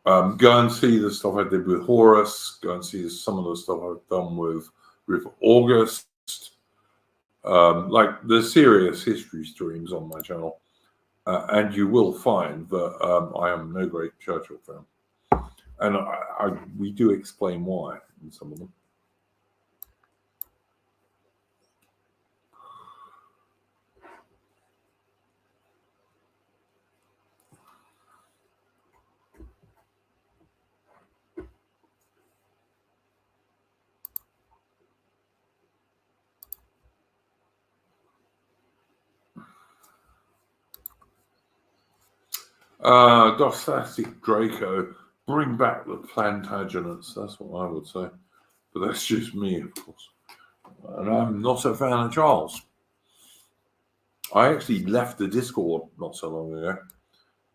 Go and see the stuff I did with Horus, go and see some of the stuff I've done with August, like the serious history streams on my channel. And you will find that I am no great Churchill fan. And we do explain why in some of them. Dostoevsky Draco, bring back the Plantagenets. That's what I would say. But that's just me, of course. And I'm not a fan of Charles. I actually left the Discord not so long ago,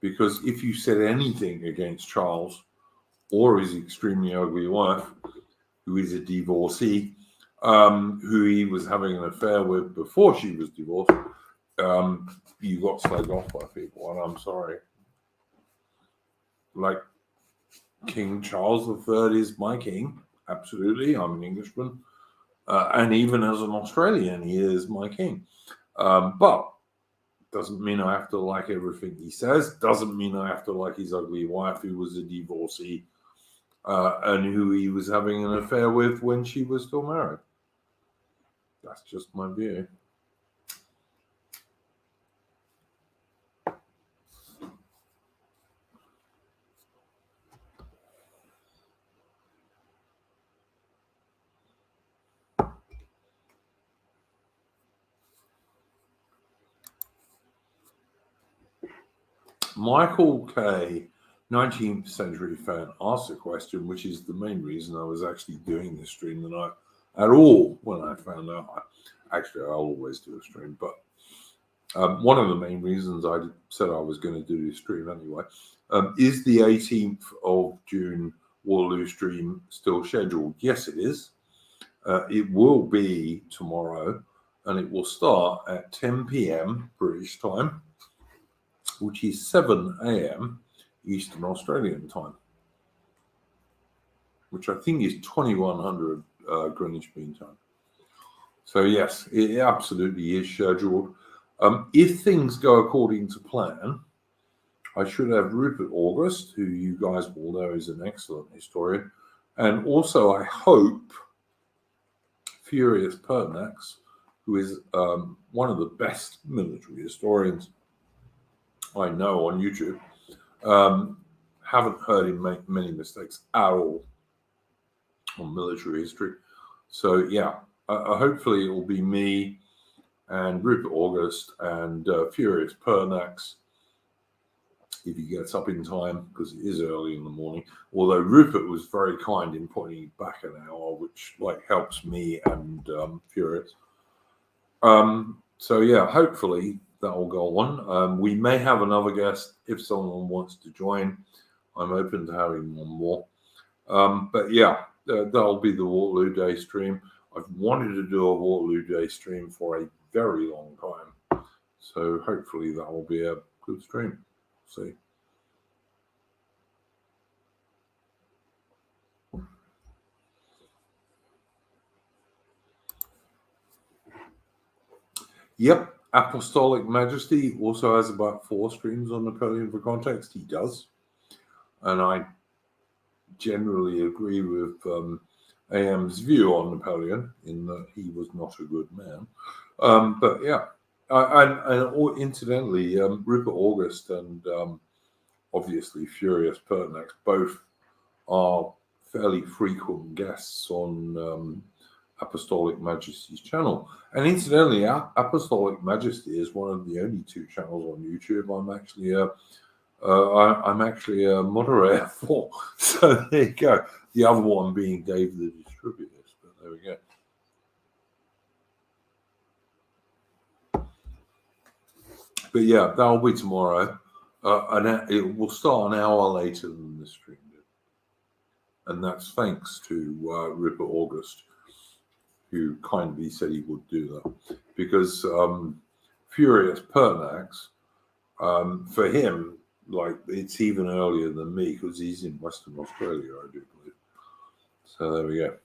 because if you said anything against Charles or his extremely ugly wife, who is a divorcee, who he was having an affair with before she was divorced, you got slagged off by people, and I'm sorry. Like, King Charles III is my king, absolutely. I'm an Englishman, and even as an Australian, he is my king. But doesn't mean I have to like everything he says. Doesn't mean I have to like his ugly wife, who was a divorcee, and who he was having an affair with when she was still married. That's just my view. Michael K., 19th century fan, asked a question, which is the main reason I was actually doing this stream tonight at all when I found out. Actually, I always do a stream, but one of the main reasons I said I was going to do this stream anyway, is the 18th of June Waterloo stream still scheduled? Yes, it is. It will be tomorrow, and it will start at 10 p.m. British time, which is 7 a.m. Eastern Australian time, which I think is 2100 Greenwich Mean Time. So yes, it absolutely is scheduled. If things go according to plan, I should have Rupert August, who you guys will know is an excellent historian, and also I hope Furious Pertinax, who is one of the best military historians I know on YouTube. Haven't heard him make many mistakes at all on military history. So yeah, hopefully it will be me and Rupert August and Furious Pertinax if he gets up in time, because it is early in the morning. Although Rupert was very kind in putting it back an hour, which helps me and Furious. So yeah, hopefully that will go on. We may have another guest if someone wants to join. I'm open to having one more. But yeah, that'll be the Waterloo Day stream. I've wanted to do a Waterloo Day stream for a very long time. So hopefully that will be a good stream. See. Yep, Apostolic Majesty also has about 4 streams on Napoleon for context. He does. And I generally agree with AM's view on Napoleon in that he was not a good man. But yeah, and incidentally, Rupert August and obviously Furious Pertinax both are fairly frequent guests on Apostolic Majesty's channel. And incidentally, Apostolic Majesty is one of the only 2 channels on YouTube I'm actually a moderator for. So there you go. The other one being Dave the Distributor. But there we go. But yeah, that'll be tomorrow. And it will start an hour later than the stream did. And that's thanks to Rupert August, who kindly said he would do that. Because Furious Pertinax, for him, it's even earlier than me because he's in Western Australia, I do believe. So there we go.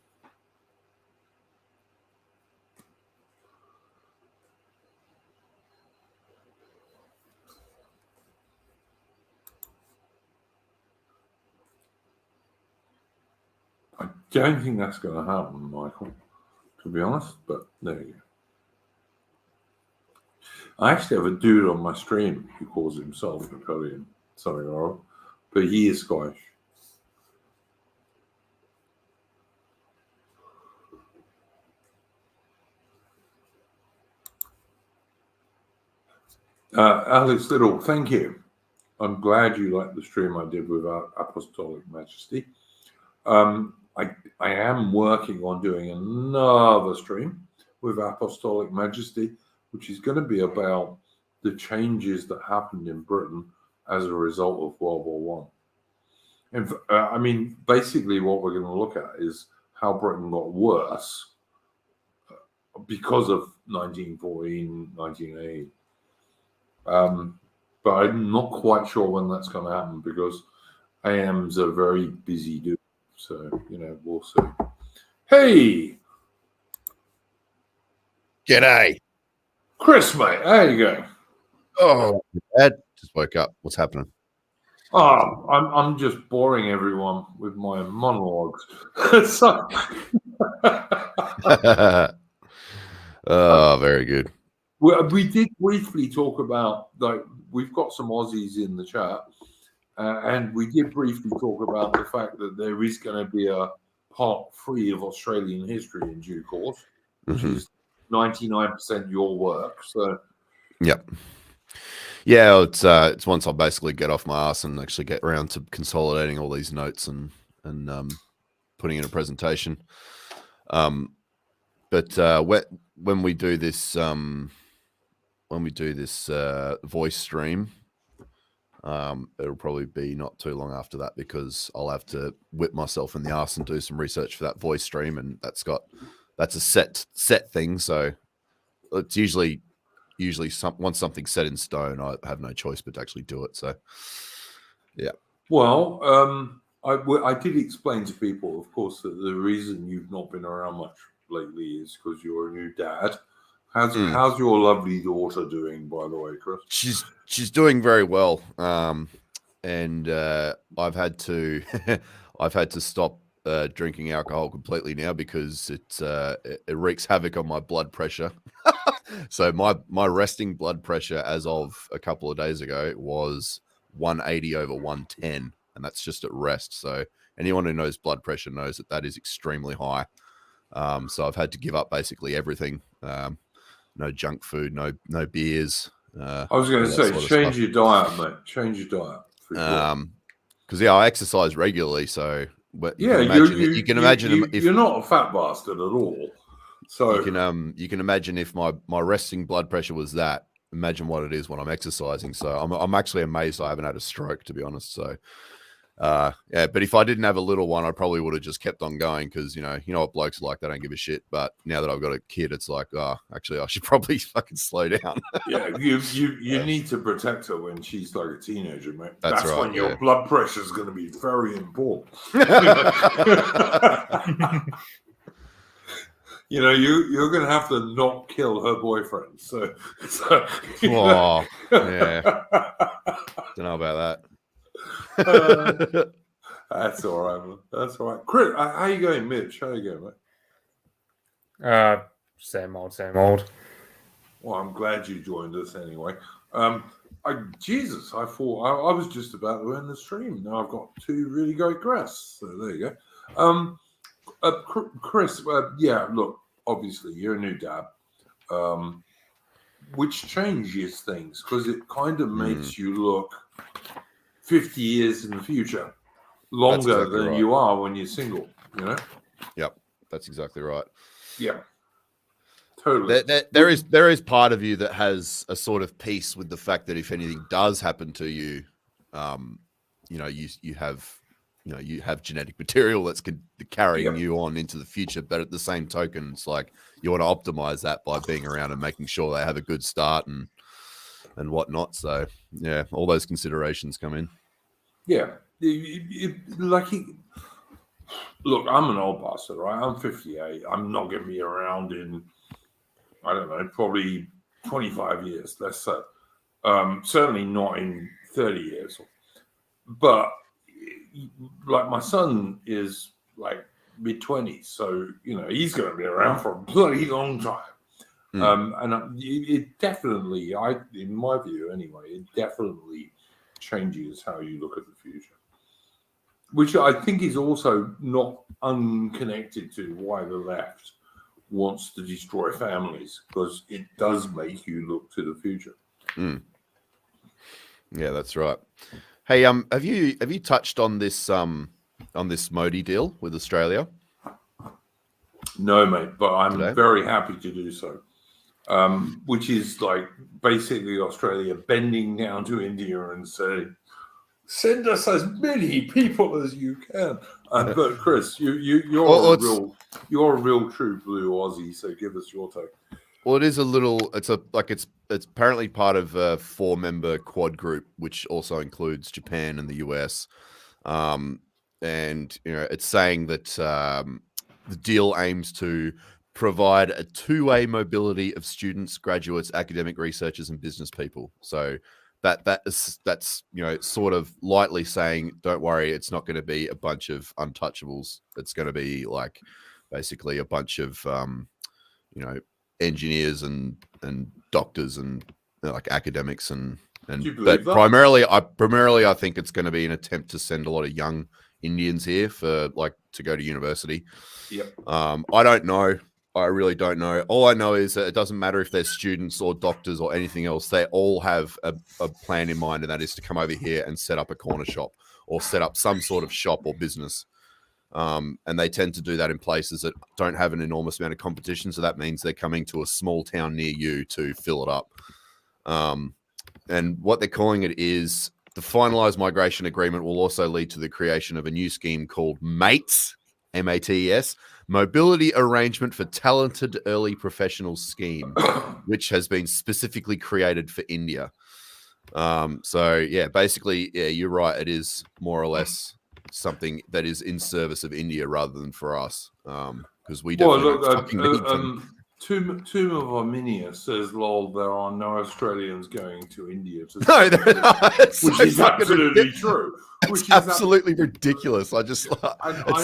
I don't think that's going to happen, Michael, to be honest, but there you go. I actually have a dude on my stream who calls himself Napoleon, something or other, but he is Scottish. Alex Little, thank you. I'm glad you liked the stream I did with our Apostolic Majesty. I am working on doing another stream with Apostolic Majesty, which is going to be about the changes that happened in Britain as a result of World War I. And I mean, basically what we're going to look at is how Britain got worse because of 1914, 1918. But I'm not quite sure when that's going to happen because AM's a very busy dude. So, we'll see. Hey! G'day. Chris, mate, how you going? Oh, Dad, just woke up. What's happening? Oh, I'm just boring everyone with my monologues. Oh, very good. We did briefly talk about, we've got some Aussies in the chat, and we did briefly talk about the fact that there is going to be a part 3 of Australian history in due course, which is 99% your work. So, yep. Yeah, it's once I basically get off my ass and actually get around to consolidating all these notes and putting in a presentation. But when we do this do this voice stream, it'll probably be not too long after that, because I'll have to whip myself in the arse and do some research for that voice stream, and that's a set thing. So it's usually once something's set in stone, I have no choice but to actually do it. So yeah. Well, I did explain to people, of course, that the reason you've not been around much lately is because you're a new dad. How's your lovely daughter doing, by the way, Chris? She's doing very well. And I've had to stop drinking alcohol completely now, because it wreaks havoc on my blood pressure. So my resting blood pressure as of a couple of days ago was 180/110, and that's just at rest. So anyone who knows blood pressure knows that is extremely high. So I've had to give up basically everything. No junk food, no beers. I was going to say, change your diet, mate. Change your diet. Because I exercise regularly, so you can imagine if you're not a fat bastard at all. So you can imagine if my resting blood pressure was that. Imagine what it is when I'm exercising. So I'm actually amazed I haven't had a stroke, to be honest. So but if I didn't have a little one, I probably would have just kept on going, because you know what blokes are like, they don't give a shit. But now that I've got a kid, it's like, actually I should probably fucking slow down. Yeah, you need to protect her when she's like a teenager, mate. That's right, when your blood pressure is going to be very important. You know, you're going to have to not kill her boyfriend. So yeah, don't know about that. That's all right, man. That's all right. Chris, how you going, Mitch? How you going, mate? Same old. Well, I'm glad you joined us anyway. Jesus, I thought I was just about to end the stream. Now I've got two really great guests. So there you go. Chris, yeah, look, obviously you're a new dad, which changes things, because it kind of makes you look 50 years in the future, longer exactly than you are when you're single, you know? Yep, that's exactly right. Yeah, totally. There is part of you that has a sort of peace with the fact that if anything does happen to you, you have genetic material that's carrying you on into the future. But at the same token, it's like you want to optimize that by being around and making sure they have a good start and whatnot. So yeah, all those considerations come in. Yeah, look, I'm an old bastard, right? I'm 58. I'm not going to be around in, I don't know, probably 25 years, let's say. Certainly not in 30 years. But like my son is like mid-20s, so he's going to be around for a bloody long time. And it definitely, in my view anyway, it definitely changes how you look at the future, which I think is also not unconnected to why the left wants to destroy families, because it does make you look to the future. Yeah, that's right. Hey, have you touched on this Modi deal with Australia? No, mate, but I'm very happy to do so. Which is like basically Australia bending down to India and saying, "Send us as many people as you can." But Chris, you're a real true blue Aussie, so give us your take. Well, it is a little. It's apparently part of a 4-member quad group, which also includes Japan and the US. And it's saying that the deal aims to provide a two-way mobility of students, graduates, academic researchers, and business people. So that's sort of lightly saying, don't worry, it's not going to be a bunch of untouchables. It's going to be like basically a bunch of engineers and doctors and like academics but primarily I think it's going to be an attempt to send a lot of young Indians here to go to university. Yep. I don't know. I really don't know. All I know is that it doesn't matter if they're students or doctors or anything else. They all have a plan in mind, and that is to come over here and set up a corner shop or set up some sort of shop or business. And they tend to do that in places that don't have an enormous amount of competition. So that means they're coming to a small town near you to fill it up. And what they're calling it is the finalized migration agreement will also lead to the creation of a new scheme called MATES, MATES, Mobility Arrangement for Talented Early Professionals Scheme, which has been specifically created for India. So yeah, basically, yeah, you're right. It is more or less something that is in service of India rather than for us, because we definitely don't fucking need them. Tomb of Armenia says, "Lol, there are no Australians going to India to No, which is absolutely true. Which is absolutely ridiculous. It's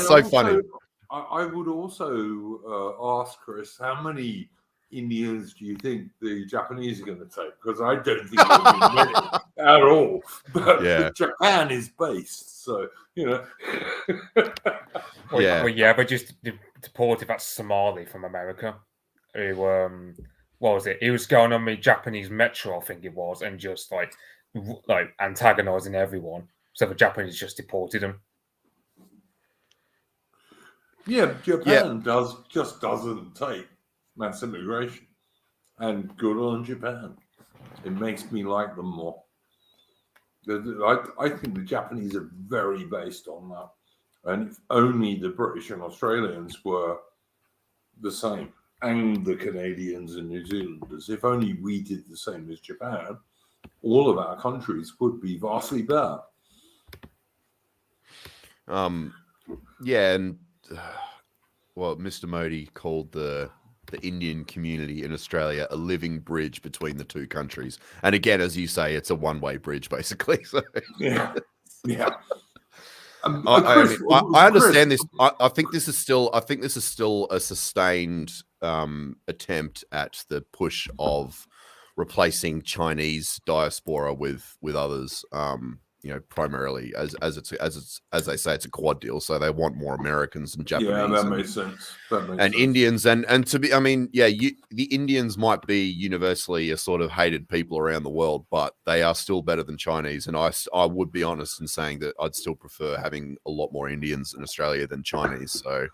so funny. I would also ask Chris, how many Indians do you think the Japanese are going to take? Because I don't think there'll be many at all. But Yeah. Japan is based, so you know. But just deported that Somali from America. Who what was it? He was going on the Japanese metro, I think it was, and just like antagonizing everyone. So the Japanese just deported him. Yeah, Japan doesn't take mass immigration, and good on Japan. It makes me like them more. I think the Japanese are very based on that, and if only the British and Australians were the same, and the Canadians and New Zealanders, if only we did the same as Japan, all of our countries would be vastly better. Yeah, and well, Mr. Modi called the Indian community in Australia a living bridge between the two countries. And again, as you say, it's a one-way bridge, basically. So yeah. I understand this. I think this is still a sustained attempt at the push of replacing Chinese diaspora with others. Primarily as they say, it's a quad deal, so they want more Americans and Japanese. Yeah, that makes sense. Indians and to be, the Indians might be universally a sort of hated people around the world, but they are still better than Chinese. And I would be honest in saying that I'd still prefer having a lot more Indians in Australia than Chinese. So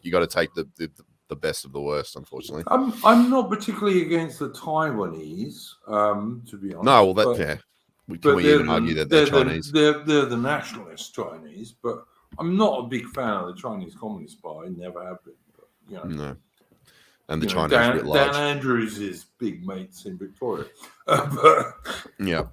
you got to take the best of the worst, unfortunately. I'm not particularly against the Taiwanese, to be honest. No, well, Can we even argue that they're Chinese? They're the nationalist Chinese, but I'm not a big fan of the Chinese Communist Party. Never have been. But, no. And the Chinese writ large. Dan Andrews is big mates in Victoria. Yeah.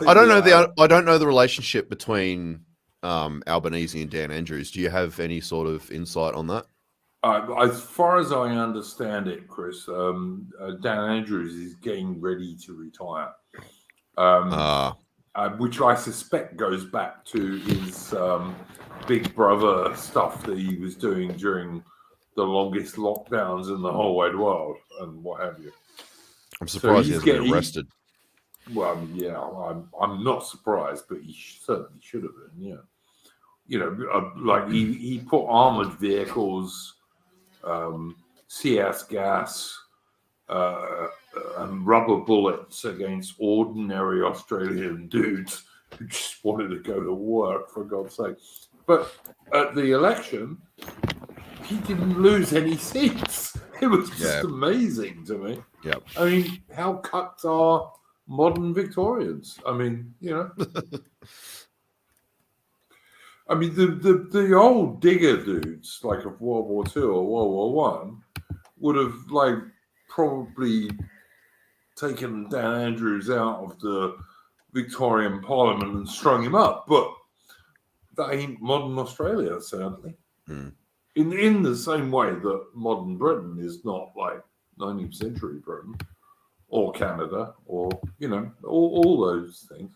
I don't know the relationship between Albanese and Dan Andrews. Do you have any sort of insight on that? As far as I understand it, Chris, Dan Andrews is getting ready to retire, which I suspect goes back to his Big Brother stuff that he was doing during the longest lockdowns in the whole wide world and what have you. I'm surprised he hasn't been arrested. I'm not surprised, but he certainly should have been. Yeah, he put armored vehicles, CS gas, and rubber bullets against ordinary Australian dudes who just wanted to go to work, for God's sake. But at the election, he didn't lose any seats. It was just amazing to me. Yeah. I mean, how cucked are modern Victorians? I mean, I mean, the old digger dudes, like of World War II or World War One, would have probably taken Dan Andrews out of the Victorian Parliament and strung him up, but that ain't modern Australia, sadly. Mm. In the same way that modern Britain is not like 19th century Britain or Canada or all those things.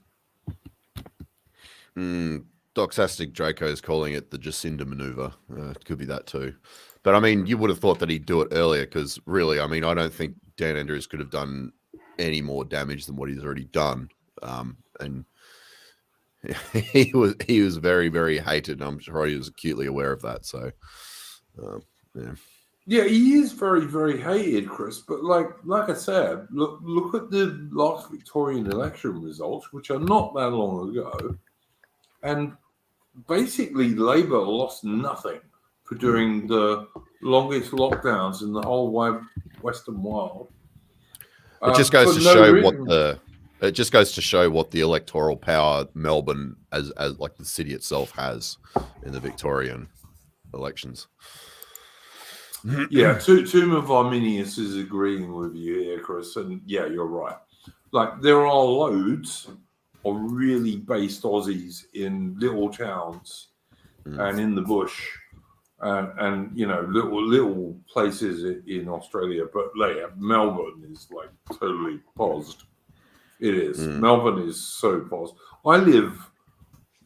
Doxastic Draco is calling it the Jacinda maneuver. It could be that too. But I mean, you would have thought that he'd do it earlier because really, I mean, I don't think Dan Andrews could have done any more damage than what he's already done. And he was very, very hated. And I'm sure he was acutely aware of that. So, yeah. Yeah, he is very, very hated, Chris. But like I said, look at the last Victorian election results, which are not that long ago. And basically, Labour lost nothing for doing the longest lockdowns in the whole wide Western world. It just goes for to no show reason. it just goes to show what the electoral power Melbourne as like the city itself has in the Victorian elections. Yeah, Tomb of Arminius is agreeing with you here, Chris, and yeah, you're right. Like there are loads of really based Aussies in little towns and in the bush, and you know little places in Australia, but Melbourne is like totally paused. It is. Melbourne is so paused. I live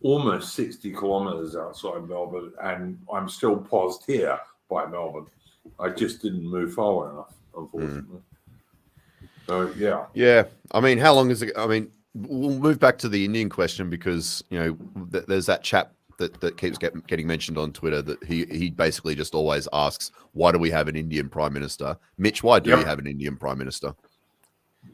almost 60 kilometers outside Melbourne, and I'm still paused here by Melbourne. I just didn't move far enough, unfortunately. So Yeah. I mean, how long is it? I mean, we'll move back to the Indian question because you know there's that chap that keeps getting mentioned on Twitter that he basically just always asks, why do we have an Indian prime minister? Mitch, why do we have an Indian prime minister?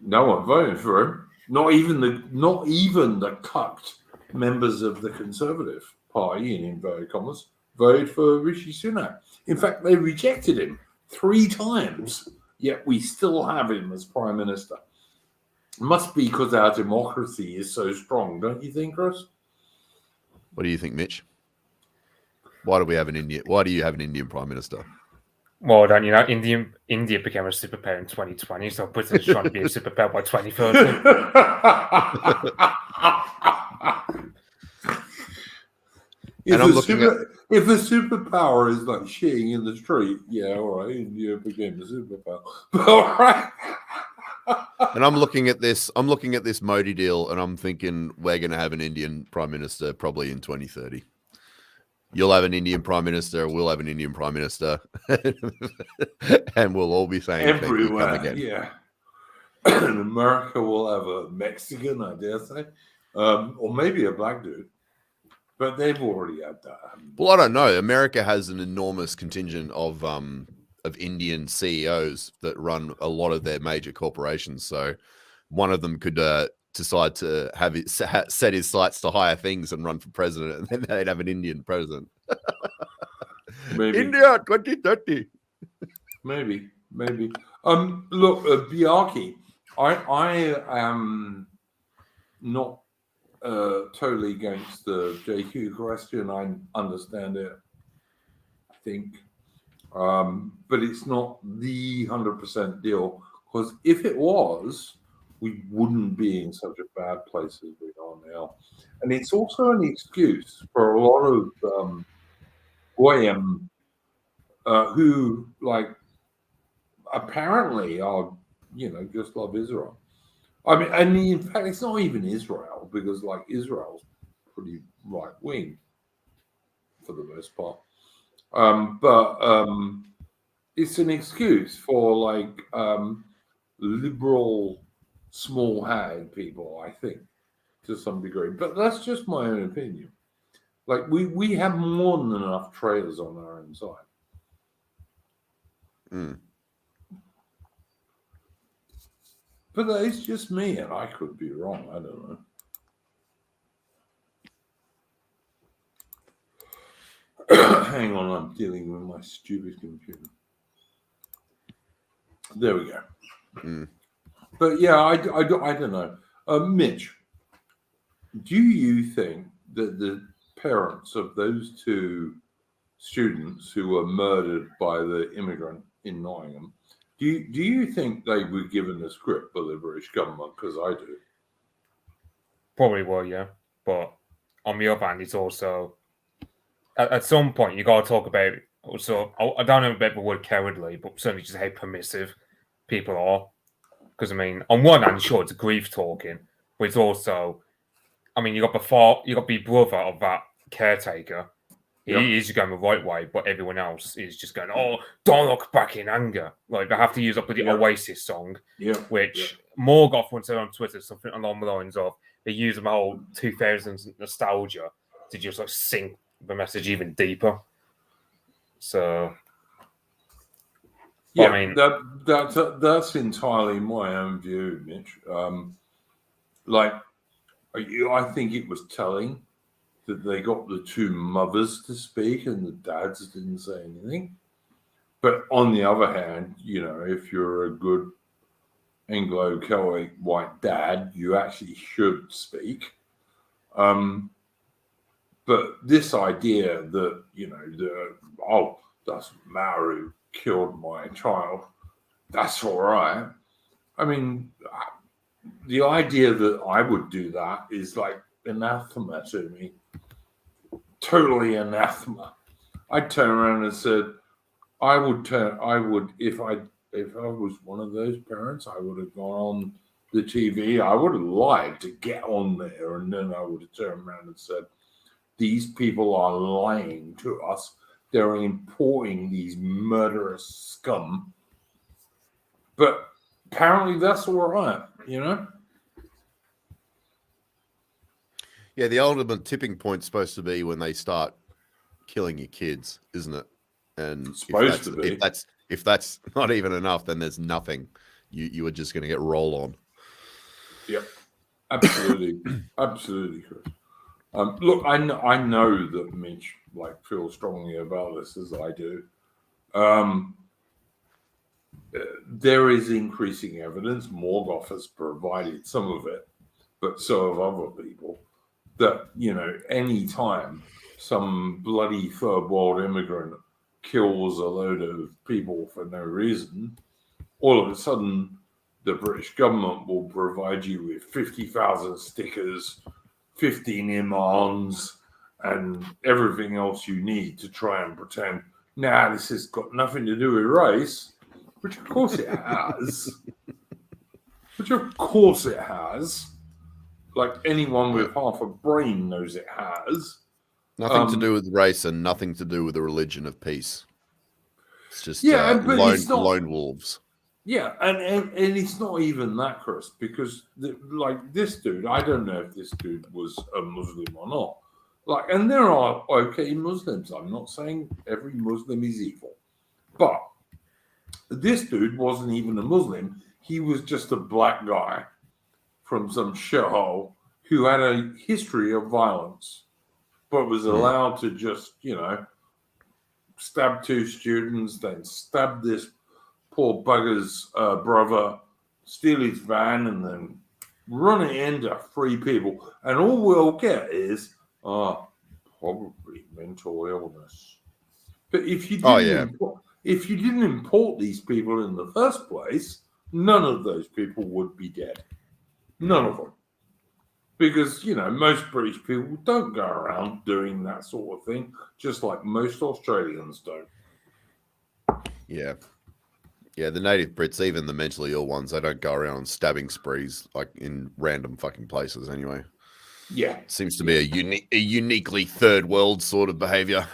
No one voted for him. Not even the cucked members of the Conservative Party, in inverted commas, voted for Rishi Sunak. In fact, they rejected him 3 times. Yet we still have him as prime minister. It must be because our democracy is so strong, don't you think, Chris? What do you think, Mitch? Why do you have an Indian prime minister? Well, then, you know, India became a superpower in 2020, so Britain's trying to be a superpower by 2030. If the superpower is like shitting in the street, yeah, all right, India became a superpower. All right. And I'm looking at this Modi deal, and I'm thinking we're going to have an Indian prime minister probably in 2030. You'll have an Indian prime minister, we'll have an Indian prime minister, and we'll all be saying everywhere, come again. Yeah. And America will have a Mexican, I dare say, or maybe a black dude. But they've already had that. Well, I don't know. America has an enormous contingent of Indian CEOs that run a lot of their major corporations. So one of them could decide to have set his sights to higher things and run for president, and then they'd have an Indian president. Maybe. India 2030. Maybe. Look, Biaki, I am not totally against the JQ question. I understand it, I think. But it's not the 100% deal, because if it was, we wouldn't be in such a bad place as we are now. And it's also an excuse for a lot of Goyim who, like, apparently are, just love Israel. I mean, and in fact, it's not even Israel, because, like, Israel's pretty right-wing for the most part. But it's an excuse for, like, liberal, small-hatted people, I think, to some degree. But that's just my own opinion. Like, we have more than enough traitors on our own side. But it's just me, and I could be wrong. I don't know. Hang on, I'm dealing with my stupid computer. There we go. But yeah, I don't know. Mitch, do you think that the parents of those 2 students who were murdered by the immigrant in Nottingham, do you think they were given the script by the British government? Because I do. Probably will, yeah. But on the other hand, it's also, at some point, you got to talk about, also, I don't know about the word cowardly, but certainly just how permissive people are. Because, I mean, on one hand, sure, it's grief talking, but it's also, I mean, you got the brother of that caretaker. He is going the right way, but everyone else is just going, oh, don't look back in anger. Like, they have to use up with the Oasis song, which Morgoth once said on Twitter, something along the lines of, they use the whole 2000s nostalgia to just, like, sink the message even deeper. So, yeah, I mean, that's entirely my own view, Mitch. I think it was telling that they got the 2 mothers to speak and the dads didn't say anything. But on the other hand, if you're a good Anglo-Celtic white dad, you actually should speak. But this idea that, doesn't matter who killed my child, that's all right. I mean, the idea that I would do that is like anathema to me. Totally anathema. I'd turn around and said, if I was one of those parents, I would have gone on the TV. I would have lied to get on there, and then I would have turned around and said, these people are lying to us. They're importing these murderous scum. But apparently that's all right, Yeah, the ultimate tipping point's supposed to be when they start killing your kids, isn't it? And if that's not even enough, then there's nothing. You are just going to get roll on. Yep, absolutely, absolutely, Chris. Look, I know that Mitch feels strongly about this as I do. There is increasing evidence. Morgoth has provided some of it, but so have other people. That any time some bloody third world immigrant kills a load of people for no reason, all of a sudden the British government will provide you with 50,000 stickers, 15 imams, and everything else you need to try and pretend, this has got nothing to do with race, which of course it has. Like anyone with half a brain knows it has. Nothing to do with race and nothing to do with the religion of peace. It's just lone wolves. Yeah, and it's not even that, Chris, because this dude, I don't know if this dude was a Muslim or not. And there are okay Muslims. I'm not saying every Muslim is evil, but this dude wasn't even a Muslim. He was just a black guy from some shithole who had a history of violence, but was allowed to just, stab two students, then stab this poor bugger's brother, steal his van, and then run it into 3 people. And all we'll get is, probably mental illness. But if you didn't import these people in the first place, none of those people would be dead. None of them. Because, most British people don't go around doing that sort of thing, just like most Australians don't. Yeah. Yeah, the native Brits, even the mentally ill ones, they don't go around on stabbing sprees in random fucking places anyway. Yeah. Seems to be a uniquely third world sort of behavior.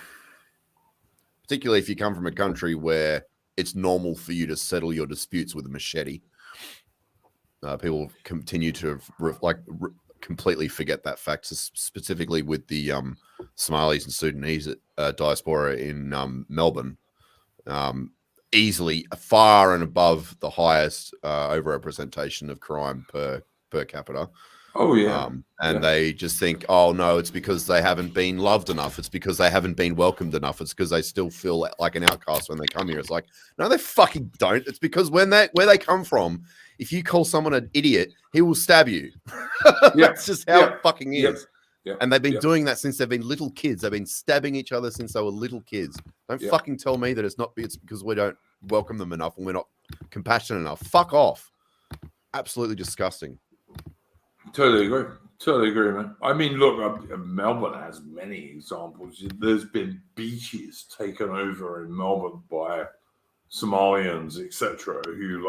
Particularly if you come from a country where it's normal for you to settle your disputes with a machete. People continue to completely forget that fact, specifically with the Somalis and Sudanese diaspora in Melbourne. Easily far and above the highest overrepresentation of crime per capita. Oh, yeah. They just think, oh, no, it's because they haven't been loved enough. It's because they haven't been welcomed enough. It's because they still feel like an outcast when they come here. It's like, no, they fucking don't. It's because where they come from, if you call someone an idiot, he will stab you. That's just how it fucking is. Yep. And they've been doing that since they've been little kids. They've been stabbing each other since they were little kids. Don't fucking tell me that it's because we don't welcome them enough and we're not compassionate enough. Fuck off. Absolutely disgusting. Totally agree, man. I mean, look, Melbourne has many examples. There's been beaches taken over in Melbourne by Somalians, etc., who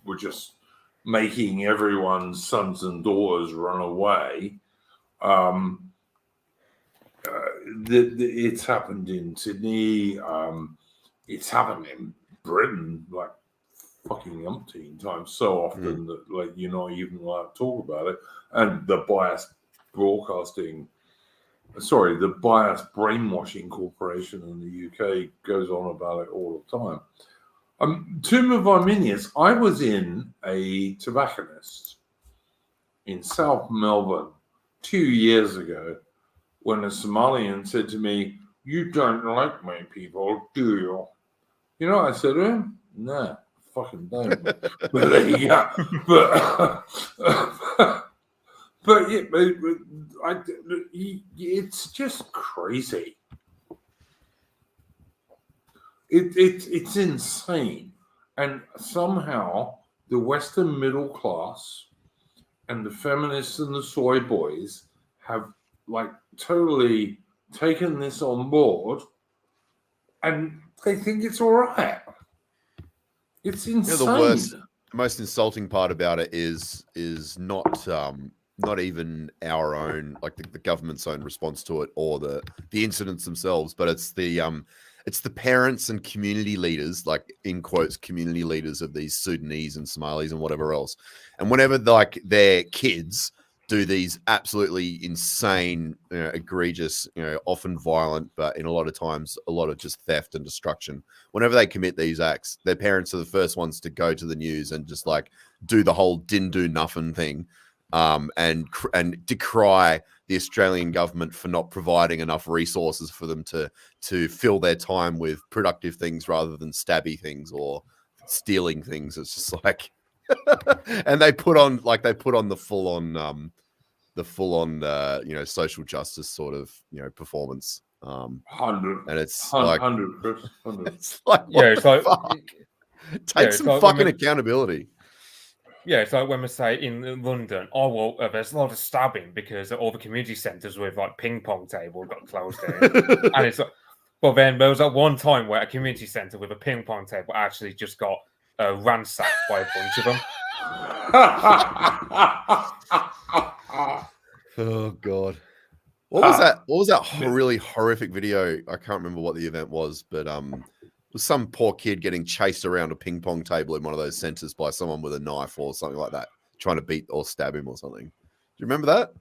were just making everyone's sons and daughters run away. It's happened in Sydney. It's happened in Britain, fucking umpteen times, so often that you're not even allowed to talk about it. And the biased brainwashing corporation in the UK goes on about it all the time. Tomb of Arminius, I was in a tobacconist in South Melbourne 2 years ago when a Somalian said to me, "You don't like my people, do you?" I said to him, "No, fucking don't. But there you go. But yeah, it's just crazy. It's insane, and somehow the Western middle class and the feminists and the soy boys have like totally taken this on board, and they think it's all right. It's insane. The most insulting part about it is not even our own, like the government's own response to it or the incidents themselves, but it's the parents and community leaders, like in quotes, community leaders of these Sudanese and Somalis and whatever else. And whenever like their kids do these absolutely insane, egregious, often violent, but in a lot of times, a lot of just theft and destruction. Whenever they commit these acts, their parents are the first ones to go to the news and just like do the whole didn't do nothing thing, and decry the Australian government for not providing enough resources for them to fill their time with productive things rather than stabby things or stealing things. It's just like, and they put on the full on social justice sort of performance. 100, and it's 100, Chris, 100. It's like, what it's the like fuck? Take some fucking accountability. Yeah, it's like when we say in London, oh well, there's a lot of stabbing because all the community centres with like ping pong table got closed down, and it's like, but then there was that one time where a community centre with a ping pong table actually just got ransacked by a bunch of them. Oh god, what was that? What was that really horrific video? I can't remember what the event was, but was some poor kid getting chased around a ping pong table in one of those centres by someone with a knife or something like that, trying to beat or stab him or something. Do you remember that?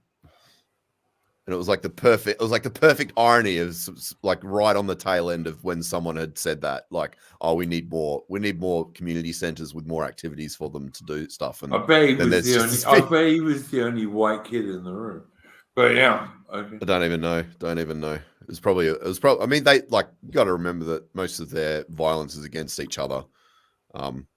And it was like the perfect irony of like right on the tail end of when someone had said that, like, oh, we need more community centres with more activities for them to do stuff. And I bet he was the only white kid in the room. But yeah, okay. I don't even know. It was probably. I mean, they like got to remember that most of their violence is against each other.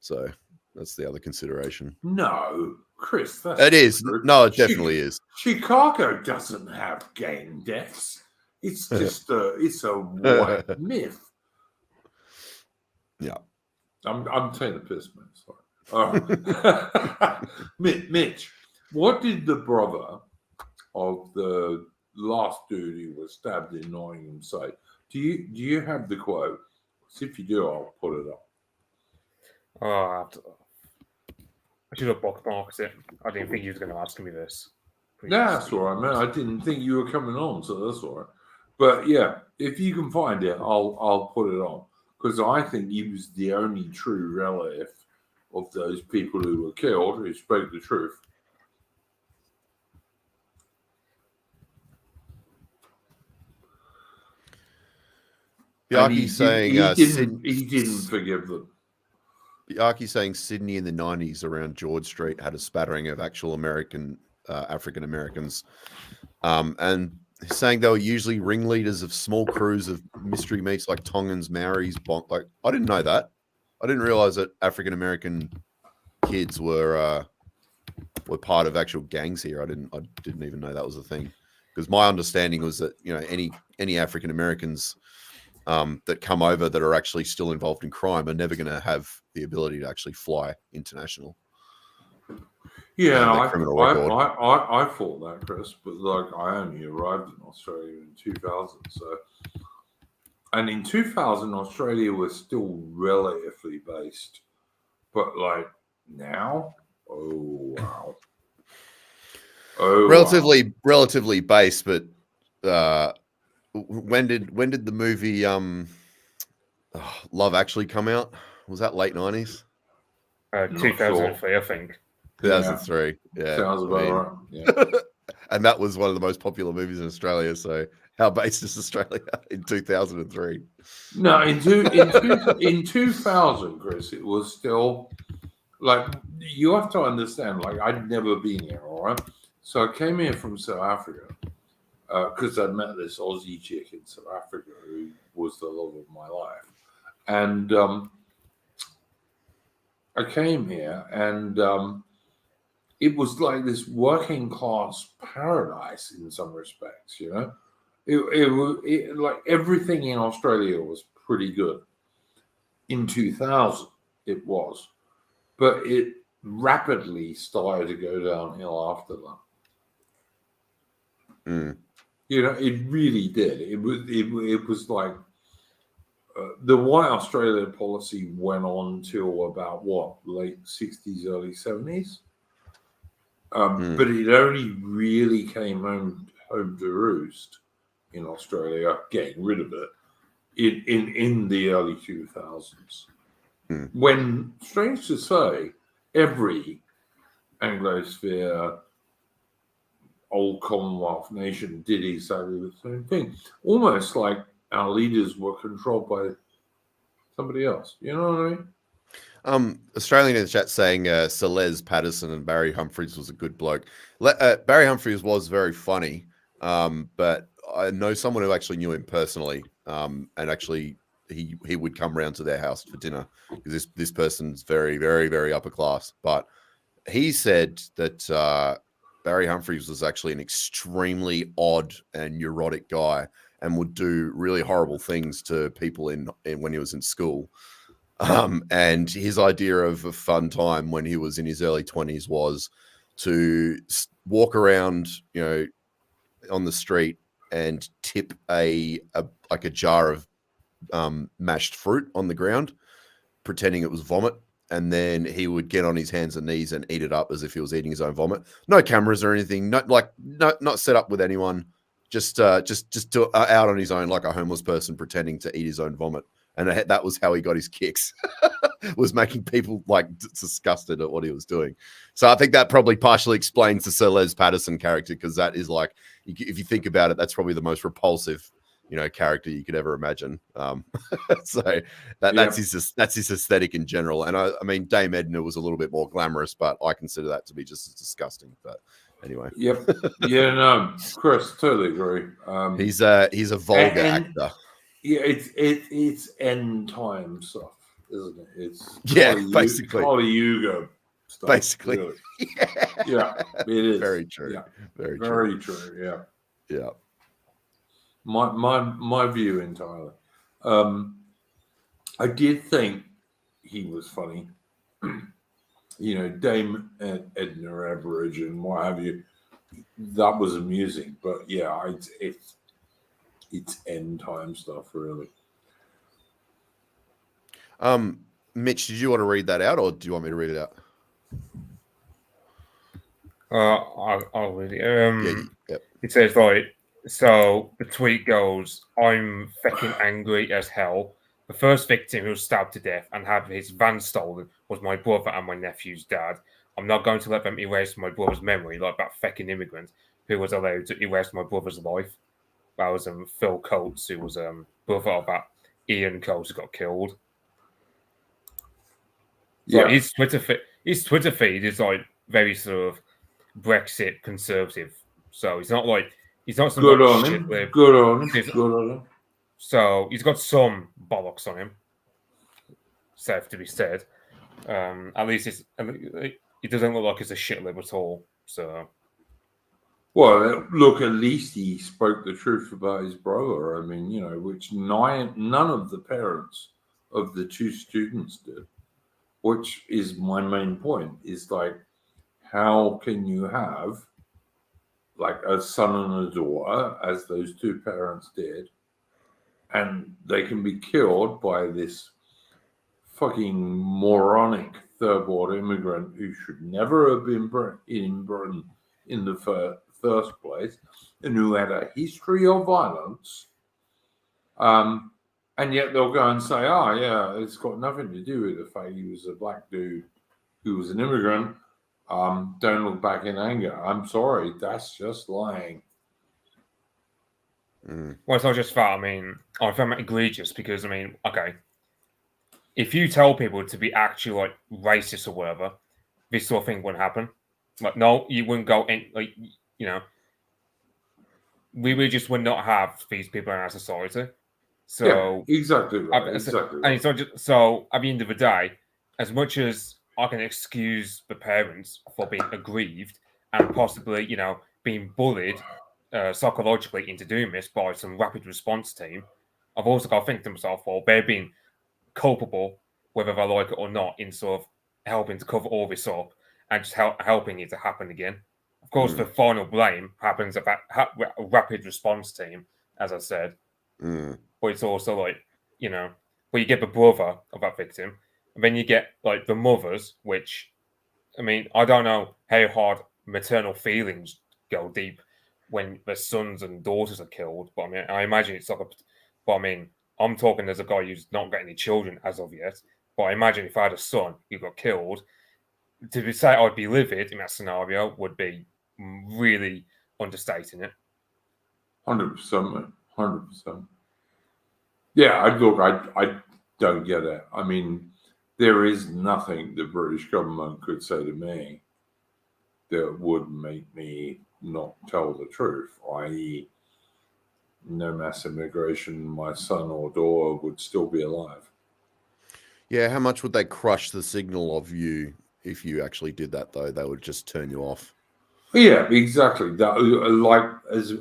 So that's the other consideration. No, Chris, it is. No, it definitely is. Chicago doesn't have gang deaths. It's just it's a white myth. Yeah, I'm taking the piss, man. Sorry. All right. Mitch, what did the brother of the last dude who was stabbed in Nottingham say? Do you have the quote? So if you do, I'll put it up. Oh, I should have bookmarked it. I didn't think you was going to ask me this. That's all right, man. I didn't think you were coming on, so that's all right. But yeah, if you can find it, I'll put it on, because I think he was the only true relative of those people who were killed who spoke the truth. Yaki's saying he didn't forgive them. Yaki's saying Sydney in the 90s around George Street had a spattering of actual African Americans, and he's saying they were usually ringleaders of small crews of mystery meets like Tongans, Maoris, like I didn't know that. I didn't realize that African American kids were part of actual gangs here. I didn't even know that was a thing, because my understanding was that any African Americans that come over that are actually still involved in crime are never going to have the ability to actually fly international. Yeah, I thought that, Chris, but like I only arrived in Australia in 2000, so, and in 2000 Australia was still relatively based, but like now, oh wow, relatively based, but when did the movie Love Actually come out? Was that late 90s? 2003, I think. 2003. Yeah. Sounds about right. Yeah. And that was one of the most popular movies in Australia. So how based is Australia in 2003? No, in 2000, Chris, it was still like, you have to understand, like, I'd never been here, all right? So I came here from South Africa because I'd met this Aussie chick in South Africa who was the love of my life. And I came here, and it was like this working class paradise in some respects. You know, it like everything in Australia was pretty good. In 2000, it was, but it rapidly started to go downhill after that. You know, it really did. It was like the White Australia policy went on till about what, late 60s, early 70s. But it only really came home to roost in Australia, getting rid of it in the early 2000s. When, strange to say, every Anglosphere, old Commonwealth nation did exactly the same thing. Almost like our leaders were controlled by somebody else. You know what I mean? Australian in the chat saying Sir Les Patterson and Barry Humphries was a good bloke. Barry Humphries was very funny, but I know someone who actually knew him personally, and actually he would come round to their house for dinner because this person's very, very, very upper class. But he said that Barry Humphries was actually an extremely odd and neurotic guy and would do really horrible things to people in when he was in school. And his idea of a fun time when he was in his early 20s was to walk around, you know, on the street and tip a jar of mashed fruit on the ground, pretending it was vomit. And then he would get on his hands and knees and eat it up as if he was eating his own vomit. No cameras or anything, not set up with anyone, just out on his own like a homeless person pretending to eat his own vomit. And that was how he got his kicks, was making people like disgusted at what he was doing. So I think that probably partially explains the Sir Les Patterson character, because that is like, if you think about it, that's probably the most repulsive, you know, character you could ever imagine. So that's his aesthetic in general. And I mean, Dame Edna was a little bit more glamorous, but I consider that to be just as disgusting. But anyway. Yep. Yeah, no, Chris, totally agree. He's a vulgar actor. Yeah, it's end time stuff, isn't it? It's basically Kali Yuga stuff. Basically, really. Yeah, it is very true. Yeah, very true. Yeah. My view entirely. I did think he was funny. You know, Dame Edna Average and what have you. That was amusing, but yeah, it's end time stuff, really. Mitch, did you want to read that out, or do you want me to read it out? I'll read it. Yep. It says, like, so the tweet goes, "I'm fucking angry as hell. The first victim who was stabbed to death and had his van stolen was my brother and my nephew's dad. I'm not going to let them erase my brother's memory like that fucking immigrant who was allowed to erase my brother's life." That was Phil Coates, who was brother of that Ian Coates who got killed. So Yeah, his Twitter feed is like very sort of Brexit conservative. So he's not some good like on shit him. lib. Good on him. So he's got some bollocks on him. Safe to be said. At least it doesn't look like it's a shit lib at all. So. Well, look, at least he spoke the truth about his brother. I mean, you know, which none of the parents of the two students did, which is my main point, is like, how can you have like a son and a daughter, as those two parents did, and they can be killed by this fucking moronic third world immigrant who should never have been in Britain in the first place, and who had a history of violence, and yet they'll go and say, "Oh, yeah, it's got nothing to do with the fact he was a black dude who was an immigrant. Don't look back in anger." I'm sorry, that's just lying. Well, it's not just that. I mean, I find that egregious because, I mean, okay, if you tell people to be actually like racist or whatever, this sort of thing wouldn't happen. Like, no, you wouldn't go in, like, you know, we just would not have these people in our society. So yeah, exactly right. And it's not just, so at the end of the day, as much as I can excuse the parents for being aggrieved and possibly, being bullied psychologically into doing this by some rapid response team. I've also got to think to myself, well, they're being culpable, whether they like it or not, in sort of helping to cover all this up and just helping it to happen again. Of course, the final blame happens at that rapid response team, as I said. But it's also like, well, you get the brother of that victim, and then you get like the mothers, which, I mean, I don't know how hard maternal feelings go deep when the sons and daughters are killed, but I mean, I imagine it's like but I mean, I'm talking as a guy who's not got any children as of yet, but I imagine if I had a son who got killed, to say I'd be livid in that scenario would be really understating it. 100%, man. 100%. Yeah, I don't get it. I mean, there is nothing the British government could say to me that would make me not tell the truth, i.e., no mass immigration, my son or daughter would still be alive. Yeah, how much would they crush the signal of you if you actually did that, though? They would just turn you off. Yeah, exactly. That, like as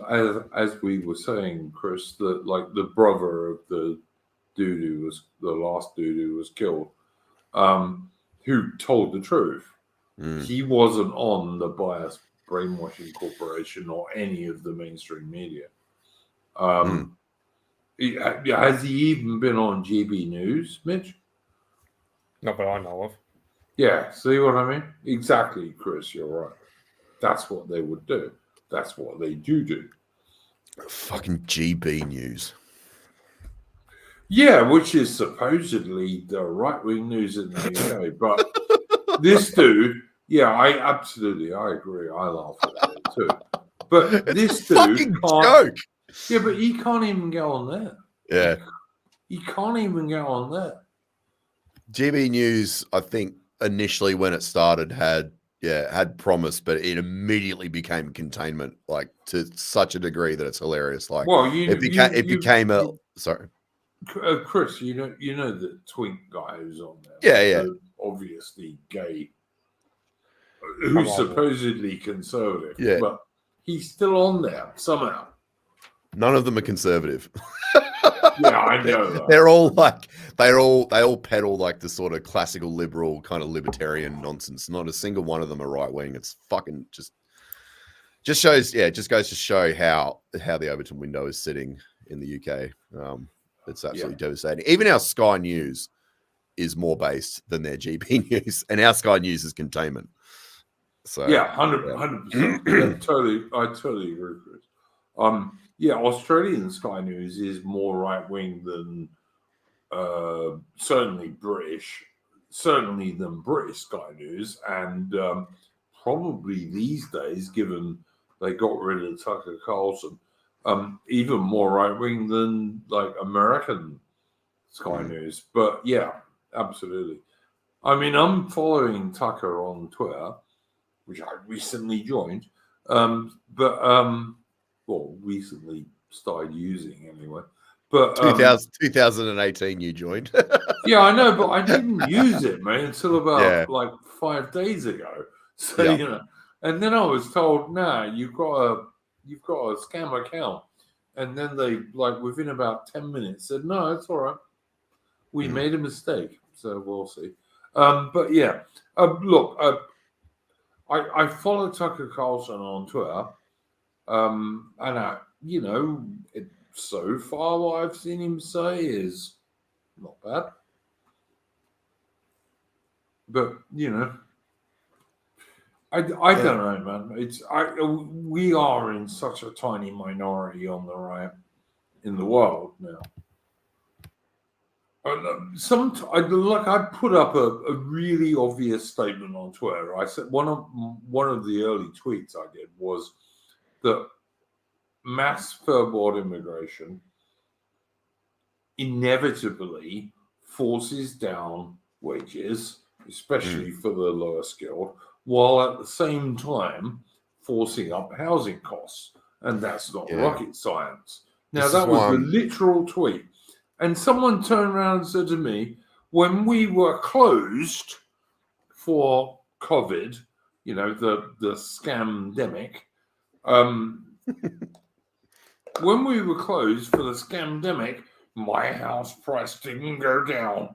we were saying, Chris, that like the brother of the dude who was the last dude who was killed, who told the truth. He wasn't on the Bias Brainwashing Corporation or any of the mainstream media. Has he even been on GB News, Mitch? Not that I know of. Yeah, see what I mean? Exactly, Chris, you're right. That's what they would do. That's what they do. Fucking GB News. Yeah, which is supposedly the right-wing news in the UK. But this dude, yeah, I agree. I laugh at it too. But this dude can't. Joke. Yeah, but he can't even get on there. Yeah. He can't even get on there. GB News, I think, initially when it started had promise, but it immediately became containment, like to such a degree that it's hilarious. Like, well, sorry, Chris, you know the twink guy who's on there. Yeah. The obviously gay, who's supposedly conservative. Yeah, but he's still on there somehow. None of them are conservative. Yeah, I know that. They're all like they all peddle like the sort of classical liberal kind of libertarian nonsense. Not a single one of them are right wing. It's fucking just shows. Yeah, it just goes to show how the Overton window is sitting in the UK. It's absolutely devastating. Even our Sky News is more based than their GB News, and our Sky News is containment. So yeah, 100%. I totally agree with it. Yeah, Australian Sky News is more right wing than certainly than British Sky News, and probably these days, given they got rid of Tucker Carlson, even more right wing than like American Sky News. But yeah, absolutely. I mean, I'm following Tucker on Twitter, which I recently joined, recently started using anyway. But 2018 you joined. Yeah, I know, but I didn't use it, man, until about like 5 days ago. So and then I was told, nah, you've got a scam account. And then they within about 10 minutes said, no, it's all right. We made a mistake. So we'll see. But yeah, look, I follow Tucker Carlson on Twitter. And so far what I've seen him say is not bad. But I don't know, man. We are in such a tiny minority on the right in the world now. I put up a really obvious statement on Twitter. I said one of the early tweets I did was that mass third-world immigration inevitably forces down wages, especially for the lower skilled, while at the same time forcing up housing costs. And that's not rocket science. Now, that was the literal tweet. And someone turned around and said to me, when we were closed for COVID, the scamdemic, when we were closed for the scamdemic, my house price didn't go down.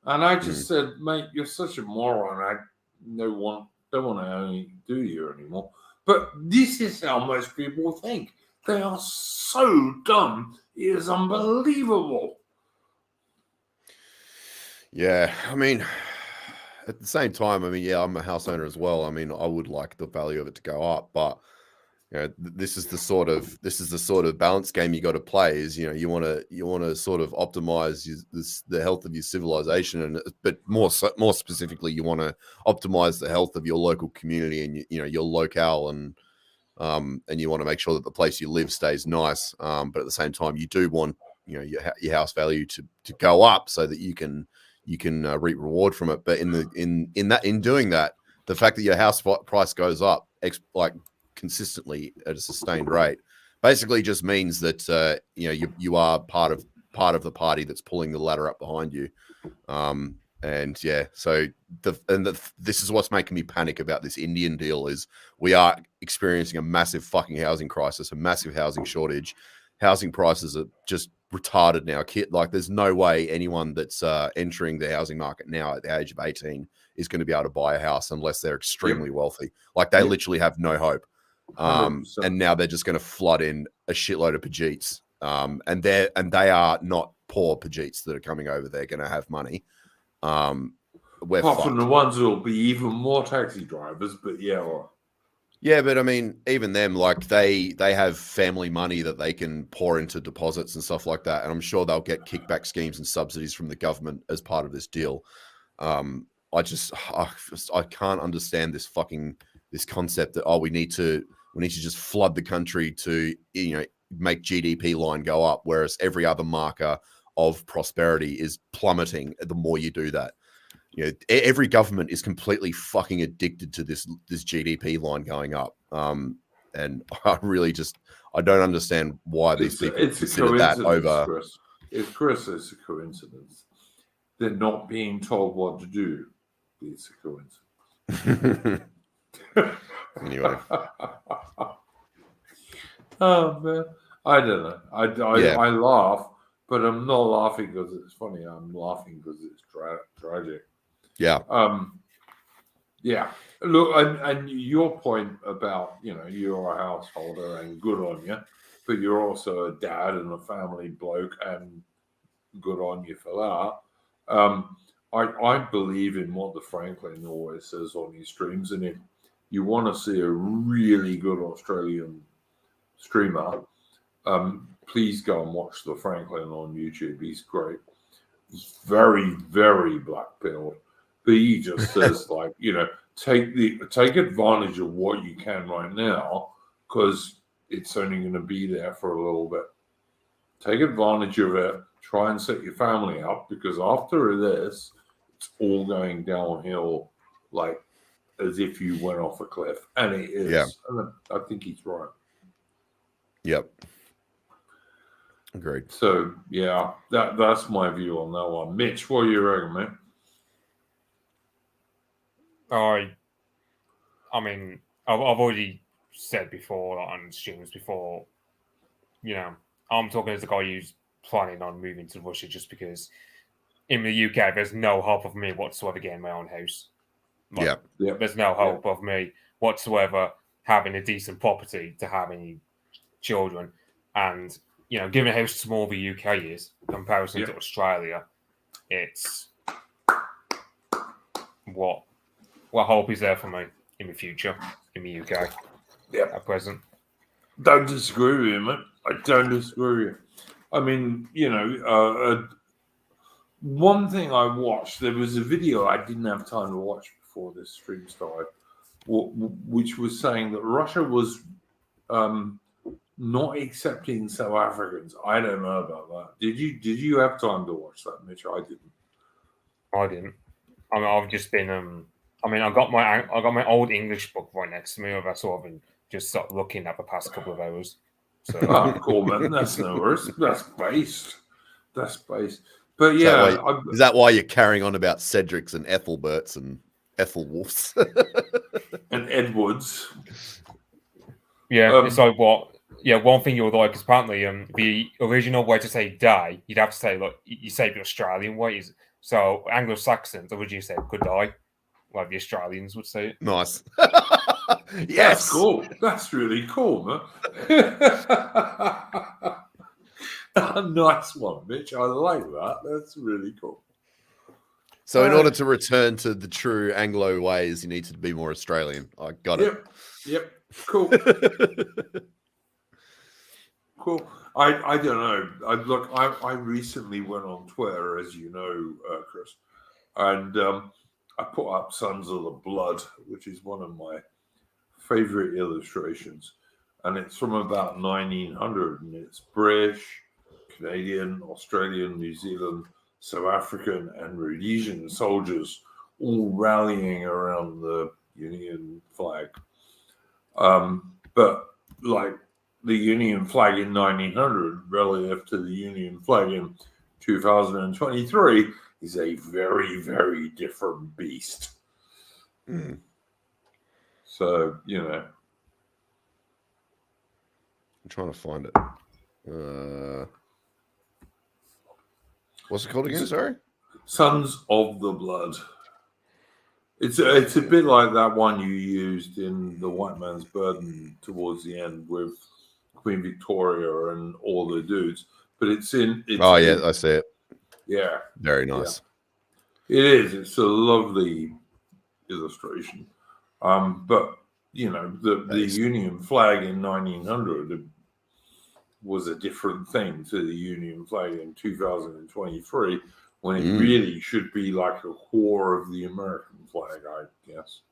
And I just said, mate, you're such a moron. I don't want to do you anymore. But this is how most people think. They are so dumb. It is unbelievable. Yeah, I mean, at the same time, I'm a house owner as well. I mean, I would like the value of it to go up, but this is the sort of balance game you got to play. Is you want to sort of optimize the health of your civilization, but more specifically, you want to optimize the health of your local community and your locale, and you want to make sure that the place you live stays nice. But at the same time, you do want your house value to go up so that you can reap reward from it. But in doing that, the fact that your house price goes up consistently at a sustained rate basically just means that you are part of the party that's pulling the ladder up behind you. So this is what's making me panic about this Indian deal is we are experiencing a massive fucking housing crisis, a massive housing shortage. Housing prices are just retarded now. There's no way anyone that's entering the housing market now at the age of 18 is going to be able to buy a house unless they're extremely wealthy. They literally have no hope. And now they're just going to flood in a shitload of Pajeets. And they are not poor Pajeets that are coming over. They're going to have money. We're apart fucked. from the ones who will be even more taxi drivers, but yeah, but I mean, even them, they have family money that they can pour into deposits and stuff like that, and I'm sure they'll get kickback schemes and subsidies from the government as part of this deal. I can't understand this concept that we need to just flood the country to make GDP line go up, whereas every other marker of prosperity is plummeting the more you do that. Every government is completely fucking addicted to this GDP line going up. And I don't understand why these people consider that over. Chris, it's a coincidence. They're not being told what to do. It's a coincidence. Anyway. Oh man, I don't know. I laugh, but I'm not laughing because it's funny. I'm laughing because it's tragic. Yeah. Yeah. Look, and your point about you're a householder and good on you, but you're also a dad and a family bloke and good on you for that. I believe in what the Franklin always says on his streams, and if you want to see a really good Australian streamer, please go and watch the Franklin on YouTube. He's great. He's very, very black-pilled. But he just says, take advantage of what you can right now, because it's only going to be there for a little bit. Take advantage of it. Try and set your family up, because after this, it's all going downhill, as if you went off a cliff. And it is. Yeah. And I think he's right. Yep. Agreed. So, yeah, that's my view on that one. Mitch, what do you reckon, mate? I mean, I've already said before on streams before, I'm talking as a guy who's planning on moving to Russia just because in the UK there's no hope of me whatsoever getting my own house. There's no hope of me whatsoever having a decent property to have any children, and given how small the UK is in comparison to Australia, it's what hope is there for me in the future in the UK at present. Don't disagree with you, mate. I don't disagree with you. I mean, one thing I watched, there was a video I didn't have time to watch before this stream started, which was saying that Russia was not accepting South Africans. I don't know about that. Did you have time to watch that, Mitch? I didn't. I didn't. I mean, I've just been. I got my old English book right next to me. I've sort of been just sort of looking at the past couple of hours. So cool, man. That's no worries. That's based. But yeah, is that why you're carrying on about Cedrics and Ethelberts and? Ethelwolfs. and Edwards. Yeah, it's like what? Yeah, one thing you would like is apparently the original way to say die, you'd have to say like you say the Australian way. So Anglo-Saxons originally said good die, like the Australians would say it. Nice. That's Yes. cool. That's really cool, man. Nice one, Mitch. I like that. That's really cool. So in order to return to the true Anglo ways, you need to be more Australian. I got it. Yep. Cool. Cool. I don't know. I recently went on Twitter, as you know, Chris, and I put up Sons of the Blood, which is one of my favorite illustrations. And it's from about 1900, and it's British, Canadian, Australian, New Zealand, South African, and Rhodesian soldiers all rallying around the Union flag. But like the Union flag in 1900 relative to the Union flag in 2023 is a very, very different beast. Mm. So, you know. I'm trying to find it. What's it called again? Sorry? Sons of the Blood. It's a bit like that one you used in The White Man's Burden towards the end with Queen Victoria and all the dudes. But I see it. Yeah. Very nice. Yeah. It is. It's a lovely illustration. But, you know, the Union flag in 1900 was a different thing to the Union flag in 2023, when it really should be like a whore of the American flag, I guess.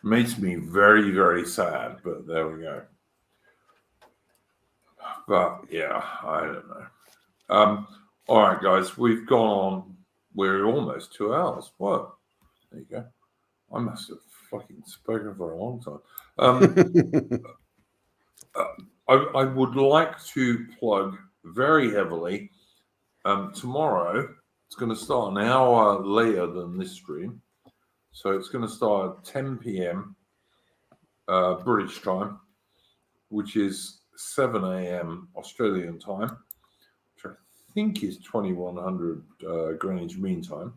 Makes me very, very sad, but there we go. But yeah, I don't know. All right, guys, we've gone on. We're almost 2 hours. What? There you go. I must have fucking spoken for a long time. I would like to plug very heavily. Tomorrow, it's going to start an hour later than this stream. So it's going to start at 10 p.m. British time, which is 7 a.m. Australian time, which I think is 2100 Greenwich Mean Time.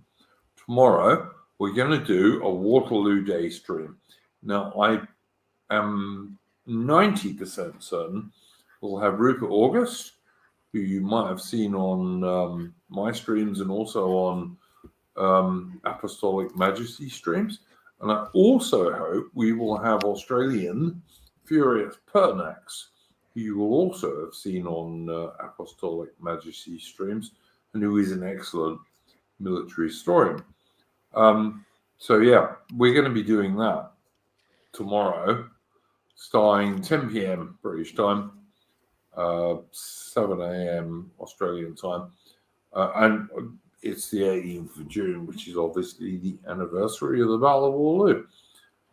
Tomorrow, we're going to do a Waterloo Day stream. Now, I am 90% certain we'll have Rupert August, who you might have seen on my streams and also on Apostolic Majesty streams. And I also hope we will have Australian Furious Pertinax, who you will also have seen on Apostolic Majesty streams, and who is an excellent military historian. So yeah, we're going to be doing that tomorrow, starting 10 p.m. British time, 7 a.m. Australian time, and it's the 18th of June, which is obviously the anniversary of the Battle of Waterloo.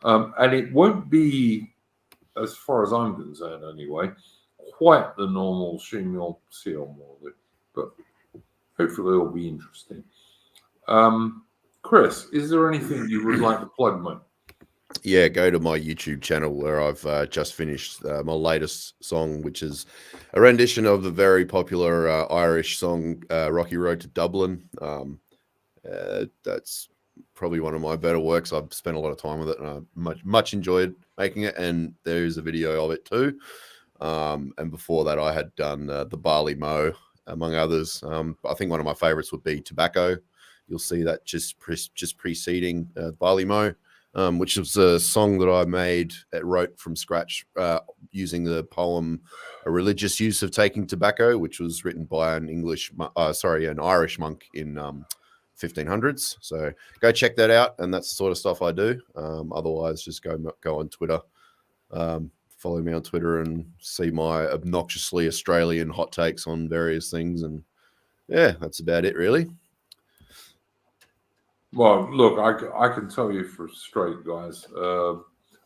And it won't be, as far as I'm concerned anyway, quite the normal stream you'll see on Waterloo, but hopefully it'll be interesting. Chris, is there anything you would like to plug, mate? Yeah, go to my YouTube channel where I've just finished my latest song, which is a rendition of the very popular Irish song Rocky Road to Dublin. That's probably one of my better works. I've spent a lot of time with it, and I much enjoyed making it, and there's a video of it too. And before that, I had done the Barley Mow, among others. I think one of my favorites would be Tobacco. You'll see that just preceding Barley Mow. Which was a song that I wrote from scratch using the poem "A Religious Use of Taking Tobacco," which was written by an Irish monk in 1500s. So go check that out, and that's the sort of stuff I do. Otherwise, just go on Twitter, follow me on Twitter, and see my obnoxiously Australian hot takes on various things. And yeah, that's about it, really. Well, look, I can tell you for straight, guys.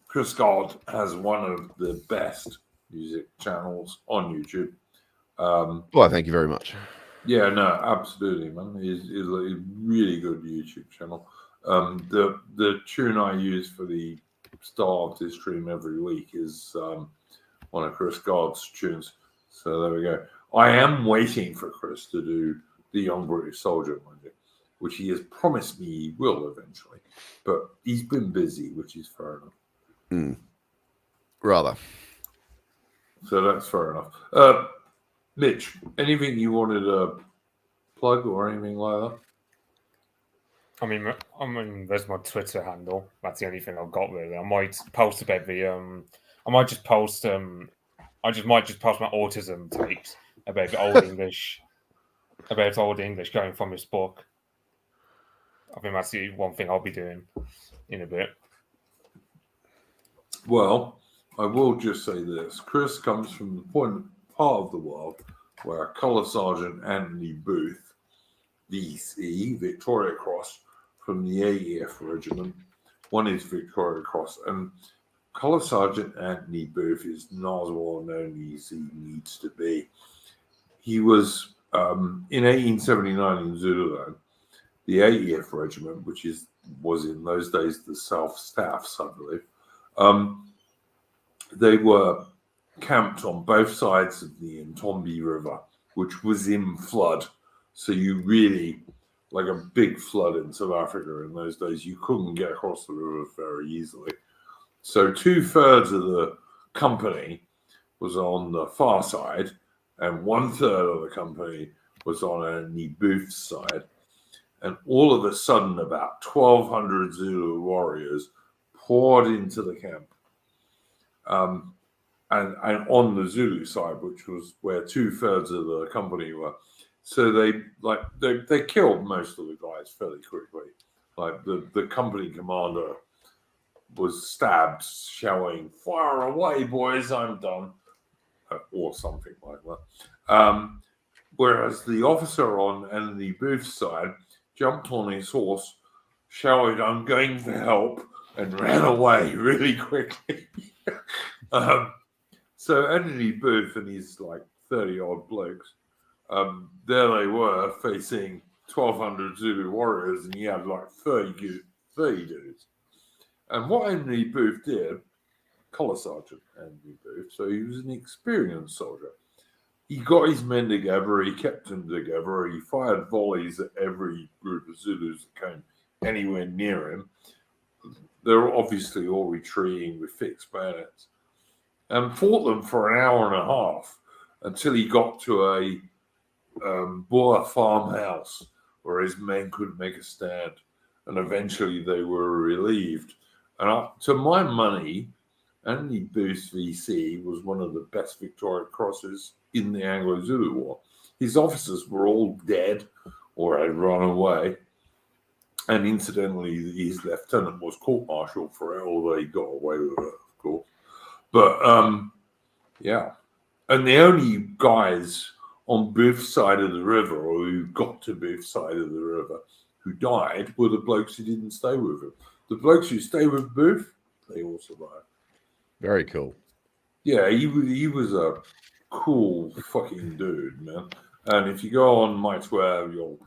Chris God has one of the best music channels on YouTube. Well, thank you very much. Yeah, no, absolutely, man. It's a really good YouTube channel. The tune I use for the start of this stream every week is one of Chris Gard's tunes. So there we go. I am waiting for Chris to do The Young British Soldier, mind you, which he has promised me he will eventually. But he's been busy, which is fair enough. Rather. So that's fair enough. Mitch, anything you wanted to plug or anything like that? I mean, there's my Twitter handle. That's the only thing I've got really. I might post about the I might just post might just post my autism tapes about old English, going from this book. I think that's the one thing I'll be doing in a bit. Well, I will just say this. Chris comes from the part of the world where Colour Sergeant Anthony Booth, VC, Victoria Cross, from the AEF regiment, won his Victoria Cross, and Colour Sergeant Anthony Booth is not as well known as he needs to be. He was in 1879 in Zululand, the AEF regiment, which was in those days the South Staffs, I believe. They were camped on both sides of the Ntombi River, which was in flood. So you really, like a big flood in South Africa in those days, you couldn't get across the river very easily. So 2/3 of the company was on the far side, and 1/3 of the company was on Anthony Booth's side. And all of a sudden, about 1,200 Zulu warriors poured into the camp. And on the Zulu side, which was where 2/3 of the company were. So they killed most of the guys fairly quickly. Like the company commander was stabbed, shouting, "Fire away, boys, I'm done," or something like that. Whereas the officer on Anthony Booth's side jumped on his horse, shouted, "I'm going for help," and ran away really quickly. So Anthony Booth and his 30-odd blokes, there they were facing 1,200 Zulu warriors, and he had 30 dudes. And what Anthony Booth did, Colour Sergeant Anthony Booth, so he was an experienced soldier. He got his men together, he kept them together, he fired volleys at every group of Zulus that came anywhere near him. They were obviously all retreating with fixed bayonets, and fought them for an hour and a half until he got to a Boer farmhouse where his men could make a stand, and eventually they were relieved. And up to my money, Anthony Booth's VC was one of the best Victoria Crosses in the Anglo-Zulu War. His officers were all dead or had run away. And incidentally, his lieutenant was court-martialed for it, although he got away with it, of course. But, yeah. And the only guys on Booth's side of the river, or who got to Booth's side of the river, who died, were the blokes who didn't stay with him. The blokes who stayed with Booth, they all survived. Very cool. Yeah, he was a cool fucking dude, man. And if you go on my Twitter, you'll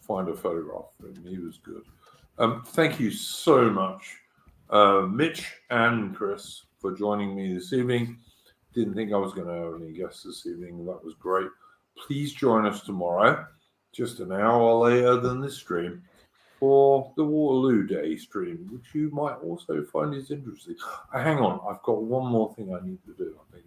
find a photograph of him. He was good. Thank you so much, Mitch and Chris, for joining me this evening. Didn't think I was going to have any guests this evening. That was great. Please join us tomorrow, just an hour later than this stream, for the Waterloo Day stream, which you might also find is interesting. Hang on, I've got one more thing I need to do. I think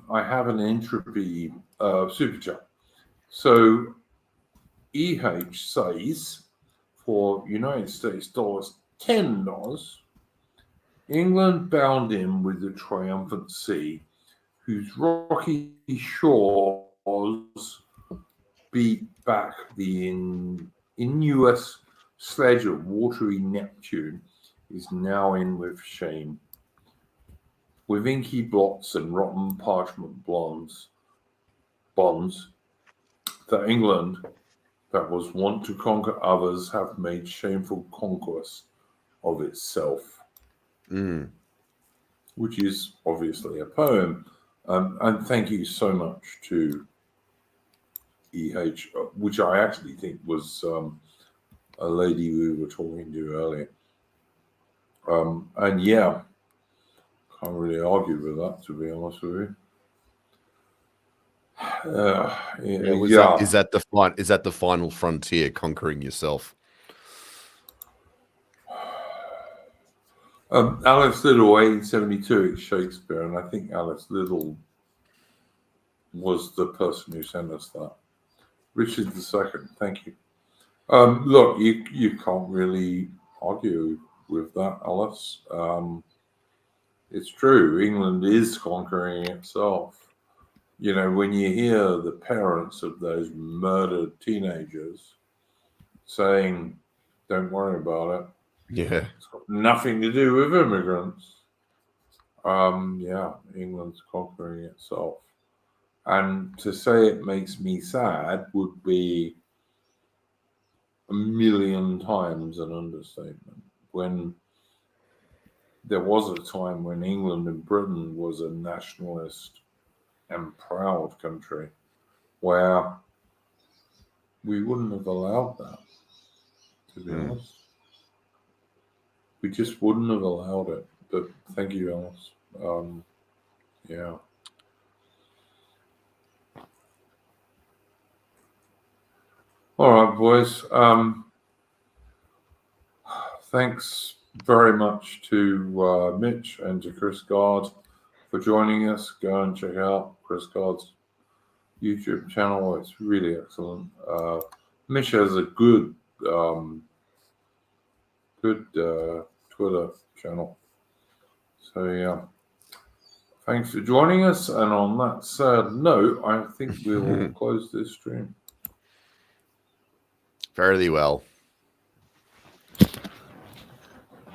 I have an entropy super chat. So EH says for United States dollars $10, England bound in with the triumphant sea, whose rocky shores beat back the innuous sledge of watery Neptune, is now in with shame. With inky blots and rotten parchment bonds, that England, that was wont to conquer others, have made shameful conquest of itself. Which is obviously a poem And thank you so much to EH, which I actually think was a lady we were talking to earlier. And yeah, can't really argue with that, to be honest with you. Is that the final frontier, conquering yourself? Alice Liddell, 1872, it's Shakespeare, and I think Alice Liddell was the person who sent us that. Richard II, thank you. Look, you can't really argue with that, Alice. It's true. England is conquering itself. You know, when you hear the parents of those murdered teenagers saying, "Don't worry about it. Yeah. It's got nothing to do with immigrants." Yeah, England's conquering itself. And to say it makes me sad would be a million times an understatement. When there was a time when England and Britain was a nationalist and proud country where we wouldn't have allowed that, to be honest. We just wouldn't have allowed it. But thank you, Alice. Yeah. All right, boys. Thanks very much to Mitch and to Chris Gard for joining us. Go and check out Chris Gard's YouTube channel. It's really excellent. Mitch has a good Twitter channel. So yeah, thanks for joining us. And on that sad note, I think we will close this stream. Fairly well.